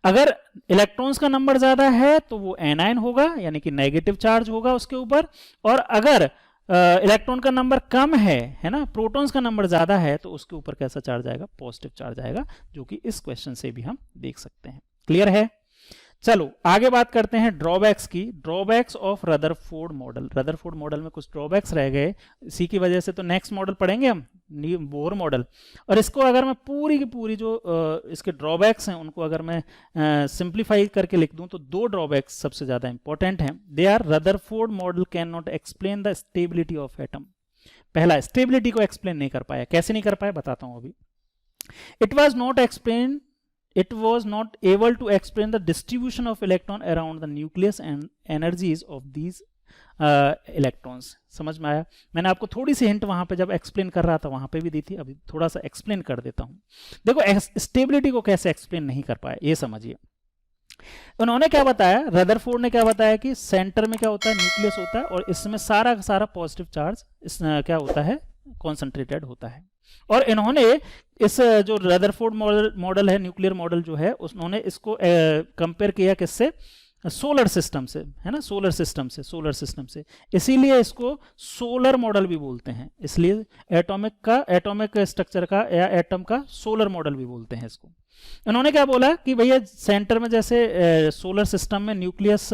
अगर इलेक्ट्रॉन्स का नंबर ज्यादा है तो वो एनायन होगा, यानी कि नेगेटिव चार्ज होगा उसके ऊपर। और अगर इलेक्ट्रॉन का नंबर कम है ना, प्रोटॉन्स का नंबर ज्यादा है, तो उसके ऊपर कैसा चार्ज आएगा, पॉजिटिव चार्ज आएगा, जो कि इस क्वेश्चन से भी हम देख सकते हैं। क्लियर है। चलो आगे बात करते हैं ड्रॉबैक्स की। Drawbacks of Rutherford model. Rutherford model में कुछ ड्रॉबैक्स रह गए, इसी की वजह से तो नेक्स्ट मॉडल पढ़ेंगे हम, बोर मॉडल। और इसको अगर मैं पूरी की पूरी जो इसके ड्रॉबैक्स हैं उनको अगर मैं सिंप्लीफाई करके लिख दूं, तो 2 ड्रॉबैक्स सबसे ज्यादा इंपॉर्टेंट हैं। They are, Rutherford model can not explain the stability of atom. पहला, स्टेबिलिटी को एक्सप्लेन नहीं कर पाया। कैसे नहीं कर पाया बताता हूं अभी। It was not able to explain the distribution of electron around the nucleus and energies of these electrons। समझ में आया। मैंने आपको थोड़ी सी हिंट वहां पे जब एक्सप्लेन कर रहा था वहां पे भी दी थी, अभी थोड़ा सा एक्सप्लेन कर देता हूं। देखो स्टेबिलिटी को कैसे एक्सप्लेन नहीं कर पाया, ये समझिए। उन्होंने क्या बताया, रदरफोर्ड ने क्या बताया कि सेंटर में क्या होता है, न्यूक्लियस होता है, और इसमें सारा का सारा पॉजिटिव चार्ज क्या होता है, कॉन्सेंट्रेटेड होता है। और इन्होंने इस जो रदरफोर्ड मॉडल है, न्यूक्लियर मॉडल जो है, उन्होंने इसको कंपेयर किया किससे, सोलर सिस्टम से, है ना, सोलर सिस्टम से। इसीलिए इसको सोलर मॉडल भी बोलते हैं। इसलिए एटॉमिक स्ट्रक्चर का या एटम का सोलर मॉडल भी बोलते हैं इसको। इन्होंने क्या बोला कि भैया सेंटर में जैसे सोलर सिस्टम में न्यूक्लियस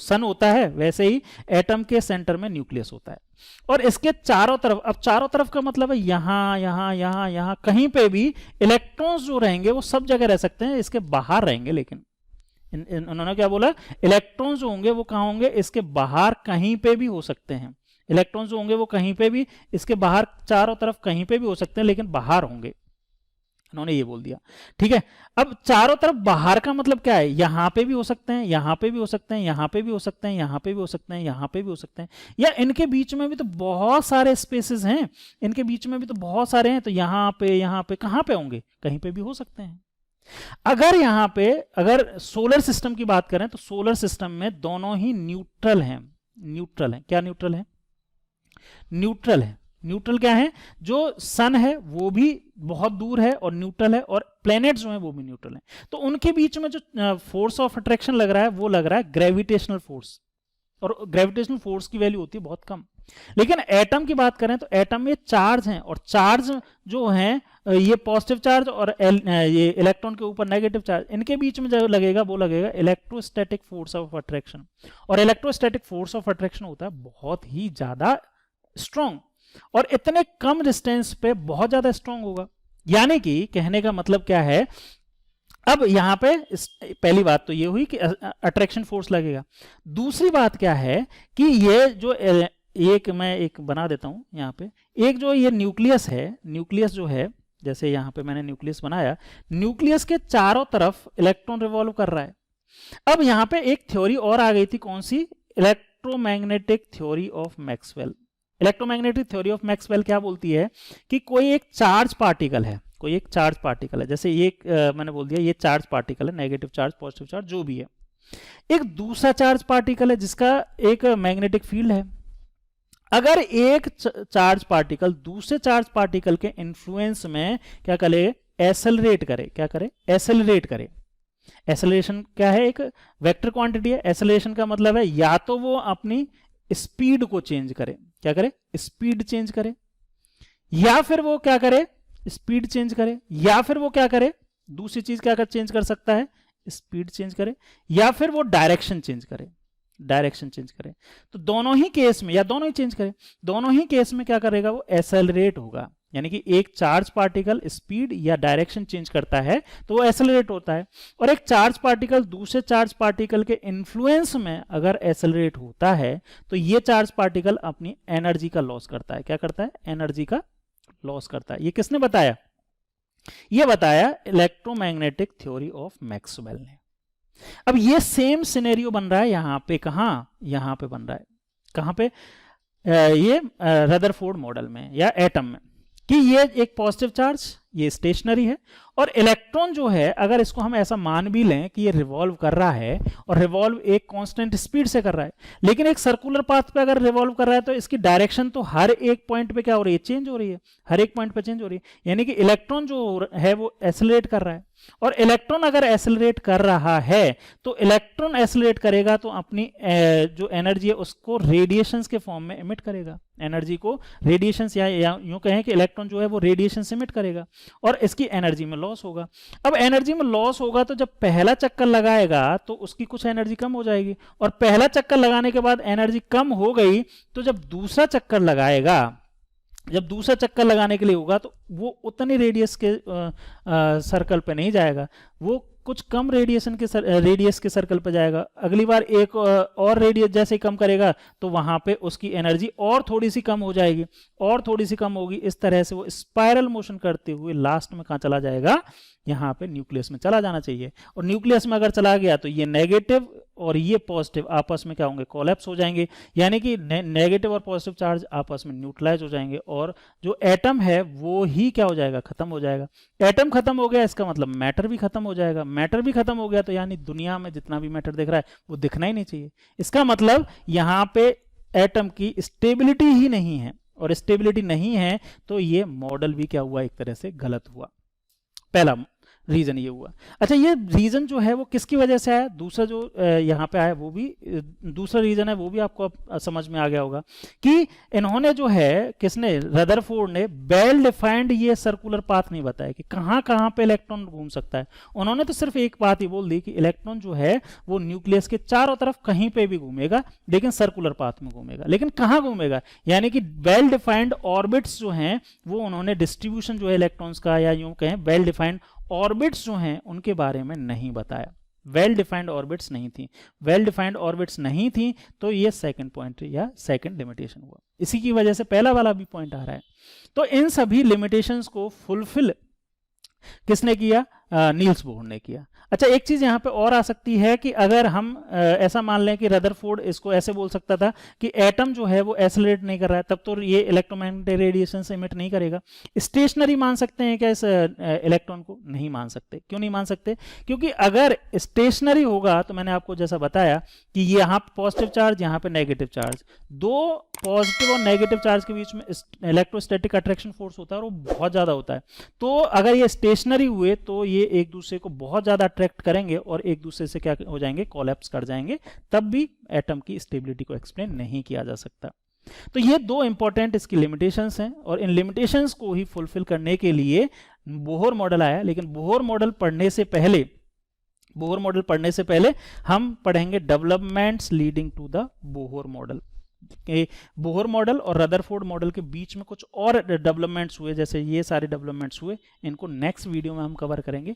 सन होता है, वैसे ही एटम के सेंटर में न्यूक्लियस होता है। और इसके चारों तरफ, अब चारों तरफ का मतलब है यहां कहीं पे भी इलेक्ट्रॉन्स जो रहेंगे वो सब जगह रह सकते हैं, इसके बाहर रहेंगे। लेकिन उन्होंने क्या बोला, इलेक्ट्रॉन्स जो होंगे वो कहां होंगे, इसके बाहर कहीं पे भी हो सकते हैं। इलेक्ट्रॉन्स जो होंगे वो कहीं पे भी, इसके बाहर चारों तरफ कहीं पे भी हो सकते हैं, लेकिन बाहर होंगे। उन्होंने ये बोल दिया। ठीक है। अब चारों तरफ बाहर का मतलब क्या है, यहां पे भी हो सकते हैं, यहां पे भी हो सकते हैं, यहां पे भी हो सकते हैं, यहां पे भी हो सकते हैं, यहां पे भी हो सकते हैं, या इनके बीच में भी तो बहुत सारे स्पेसेस हैं, इनके बीच में भी तो बहुत सारे हैं। तो यहां पे कहां पे होंगे, कहीं पे भी हो सकते हैं। अगर सोलर सिस्टम की बात करें तो सोलर सिस्टम में दोनों ही न्यूट्रल हैं। क्या न्यूट्रल है, न्यूट्रल क्या है, जो सन है वो भी बहुत दूर है और न्यूट्रल है, और प्लैनेट्स जो है वो भी न्यूट्रल है। तो उनके बीच में जो फोर्स ऑफ अट्रैक्शन लग रहा है वो लग रहा है ग्रेविटेशनल फोर्स, और ग्रेविटेशनल फोर्स की वैल्यू होती है बहुत कम। लेकिन एटम की बात करें तो एटम में चार्ज हैं, और चार्ज जो हैं ये पॉजिटिव चार्ज और ये इलेक्ट्रॉन के ऊपर नेगेटिव चार्ज, इनके बीच में जो लगेगा वो लगेगा इलेक्ट्रोस्टैटिक फोर्स ऑफ अट्रैक्शन। और इलेक्ट्रोस्टैटिक फोर्स ऑफ अट्रैक्शन होता है बहुत ही ज्यादा स्ट्रॉन्ग, और इतने कम डिस्टेंस पे बहुत ज्यादा स्ट्रॉन्ग होगा। यानी कि कहने का मतलब क्या है अब यहाँ पे पहली बात तो ये हुई कि अट्रैक्शन फोर्स लगेगा। दूसरी बात क्या है कि ये जो मैं एक बना देता हूँ यहाँ पे, एक जो ये न्यूक्लियस है, न्यूक्लियस जो है, जैसे यहाँ पे मैंने न्यूक्लियस बनाया, न्यूक्लियस के चारों तरफ इलेक्ट्रॉन रिवॉल्व कर रहा है। अब यहाँ पे एक थ्योरी और आ गई थी, कौन सी? Electromagnetic theory of Maxwell. Electromagnetic theory of Maxwell क्या बोलती है कि कोई एक चार्ज पार्टिकल है, कोई एक चार्ज पार्टिकल है, जैसे ये मैंने बोल दिया ये चार्ज पार्टिकल है, नेगेटिव चार्ज पॉजिटिव चार्ज जो भी है। एक दूसरा चार्ज पार्टिकल है जिसका एक मैग्नेटिक फील्ड है। अगर एक चार्ज पार्टिकल दूसरे चार्ज पार्टिकल के इन्फ्लुएंस में क्या करे? एसेलरेट करे। क्या करे? एसेलरेट करे। एसेलरेशन क्या है? एक वेक्टर क्वांटिटी है। एसेलरेशन का मतलब है या तो वो अपनी स्पीड को चेंज करे, क्या करे? स्पीड चेंज करे, या फिर वो क्या करे? स्पीड चेंज करे, या फिर वो क्या करे? दूसरी चीज क्या कर चेंज कर सकता है? स्पीड चेंज करे, या फिर वो डायरेक्शन चेंज करे, डायरेक्शन चेंज करे। तो दोनों ही केस में, या दोनों ही चेंज करे, दोनों ही केस में क्या करेगा? वो एसेलरेट होगा। यानी कि एक चार्ज पार्टिकल स्पीड या डायरेक्शन चेंज करता है तो वो एसेलरेट होता है, और एक चार्ज पार्टिकल दूसरे चार्ज पार्टिकल के इन्फ्लुएंस में अगर एसेलरेट होता है तो ये चार्ज पार्टिकल अपनी एनर्जी का लॉस करता है। क्या करता है? एनर्जी का लॉस करता है। ये किसने बताया? ये बताया इलेक्ट्रोमैग्नेटिक थ्योरी ऑफ मैक्सवेल ने। अब ये सेम सिनेरियो बन रहा है यहां पे, कहां? यहां पे बन रहा है, कहां पे? ये रदरफोर्ड मॉडल में या एटम में, कि ये एक पॉजिटिव चार्ज, ये स्टेशनरी है, और इलेक्ट्रॉन जो है अगर इसको हम ऐसा मान भी लें कि ये रिवॉल्व कर रहा है, और रिवॉल्व एक कांस्टेंट स्पीड से कर रहा है, लेकिन एक सर्कुलर पाथ पे अगर रिवॉल्व कर रहा है तो इसकी डायरेक्शन तो हर एक पॉइंट पे क्या हो रही है? चेंज हो रही है, हर एक पॉइंट पे चेंज हो रही है। यानी कि इलेक्ट्रॉन जो है वो एसेलरेट कर रहा है, और इलेक्ट्रॉन अगर एसेलरेट कर रहा है तो इलेक्ट्रॉन एसेलरेट करेगा तो अपनी जो एनर्जी है उसको रेडिएशंस के फॉर्म में एमिट करेगा। एनर्जी को रेडिएशंस, या यूं कहें कि इलेक्ट्रॉन जो है वो रेडिएशन से एमिट करेगा, और इसकी एनर्जी में लॉस होगा। अब एनर्जी में लॉस होगा तो जब पहला चक्कर लगाएगा तो उसकी कुछ एनर्जी कम हो जाएगी, और पहला चक्कर लगाने के बाद एनर्जी कम हो गई तो जब दूसरा चक्कर लगाएगा, जब दूसरा चक्कर लगाने के लिए होगा तो वो उतनी रेडियस के सर्कल पे नहीं जाएगा, वो कुछ कम रेडियस के सर्कल पे जाएगा। अगली बार एक और रेडियस जैसे ही कम करेगा तो वहां पे उसकी एनर्जी और थोड़ी सी कम हो जाएगी, और थोड़ी सी कम होगी। इस तरह से वो स्पाइरल मोशन करते हुए लास्ट में कहाँ चला जाएगा? यहाँ पे न्यूक्लियस में चला जाना चाहिए। और न्यूक्लियस में अगर चला गया तो ये नेगेटिव और ये पॉजिटिव आपस में क्या होंगे? कोलैप्स हो जाएंगे, यानी कि नेगेटिव और पॉजिटिव चार्ज आपस में न्यूट्रलाइज हो जाएंगे, और जो एटम है वो ही क्या हो जाएगा? खत्म हो जाएगा। एटम खत्म हो गया इसका मतलब मैटर भी खत्म हो जाएगा। मैटर भी खत्म हो गया तो यानी दुनिया में जितना भी मैटर दिख रहा है वो दिखना ही नहीं चाहिए। इसका मतलब यहाँ पे एटम की स्टेबिलिटी ही नहीं है, और स्टेबिलिटी नहीं है तो ये मॉडल भी क्या हुआ? एक तरह से गलत हुआ। पहला रीजन ये हुआ। अच्छा, ये रीजन जो है वो किसकी वजह से आया? दूसरा जो यहाँ पे आया वो भी दूसरा रीजन है, वो भी आपको अब समझ में आ गया होगा कि इन्होंने जो है, किसने? रदरफोर्ड ने वेल डिफाइंड ये सर्कुलर पाथ नहीं बताया कि कहाँ कहाँ पे इलेक्ट्रॉन घूम सकता है। उन्होंने तो सिर्फ एक बात ही बोल दी कि इलेक्ट्रॉन जो है वो न्यूक्लियस के चारों तरफ कहीं पे भी घूमेगा, लेकिन सर्कुलर पाथ में घूमेगा। लेकिन कहाँ घूमेगा? यानी कि वेल डिफाइंड ऑर्बिट्स जो हैं वो उन्होंने डिस्ट्रीब्यूशन जो है इलेक्ट्रॉन्स का, या यूं कहें वेल डिफाइंड ऑर्बिट्स जो हैं उनके बारे में नहीं बताया। वेल डिफाइंड ऑर्बिट्स नहीं थी। वेल डिफाइंड ऑर्बिट्स नहीं थी तो ये सेकंड पॉइंट या सेकंड लिमिटेशन हुआ। इसी की वजह से पहला वाला भी पॉइंट आ रहा है। तो इन सभी लिमिटेशंस को फुलफिल किसने किया? नील्स बोहर ने किया। अच्छा, एक चीज यहाँ पे और आ सकती है कि अगर हम ऐसा मान लें कि रदरफोर्ड इसको ऐसे बोल सकता था कि एटम जो है वो एसेलरेट नहीं कर रहा है, तब तो ये इलेक्ट्रोमैग्नेटिक रेडिएशन से इमिट नहीं करेगा। स्टेशनरी मान सकते हैं क्या इस इलेक्ट्रॉन को? नहीं मान सकते। क्यों नहीं मान सकते? क्योंकि अगर स्टेशनरी होगा तो मैंने आपको जैसा बताया कि यहाँ पॉजिटिव चार्ज, यहाँ पे नेगेटिव चार्ज, दो पॉजिटिव और नेगेटिव चार्ज के बीच में इलेक्ट्रोस्टैटिक अट्रैक्शन फोर्स होता है और वो बहुत ज्यादा होता है। तो अगर ये स्टेशनरी हुए तो ये एक दूसरे को बहुत ज्यादा अट्रैक्ट करेंगे और एक दूसरे से क्या हो जाएंगे? कोलैप्स कर जाएंगे। तब भी एटम की स्टेबिलिटी को एक्सप्लेन नहीं किया जा सकता। तो ये दो इंपॉर्टेंट इसकी लिमिटेशंस हैं, और इन लिमिटेशंस को ही फुलफिल करने के लिए बोहर मॉडल आया। लेकिन बोहर मॉडल पढ़ने से पहले हम पढ़ेंगे developments leading to the Bohr model. Bohr model और रदरफोर्ड मॉडल के बीच में कुछ और डेवलपमेंट्स हुए, जैसे ये सारे डेवलपमेंट्स हुए, इनको नेक्स्ट वीडियो में हम कवर करेंगे।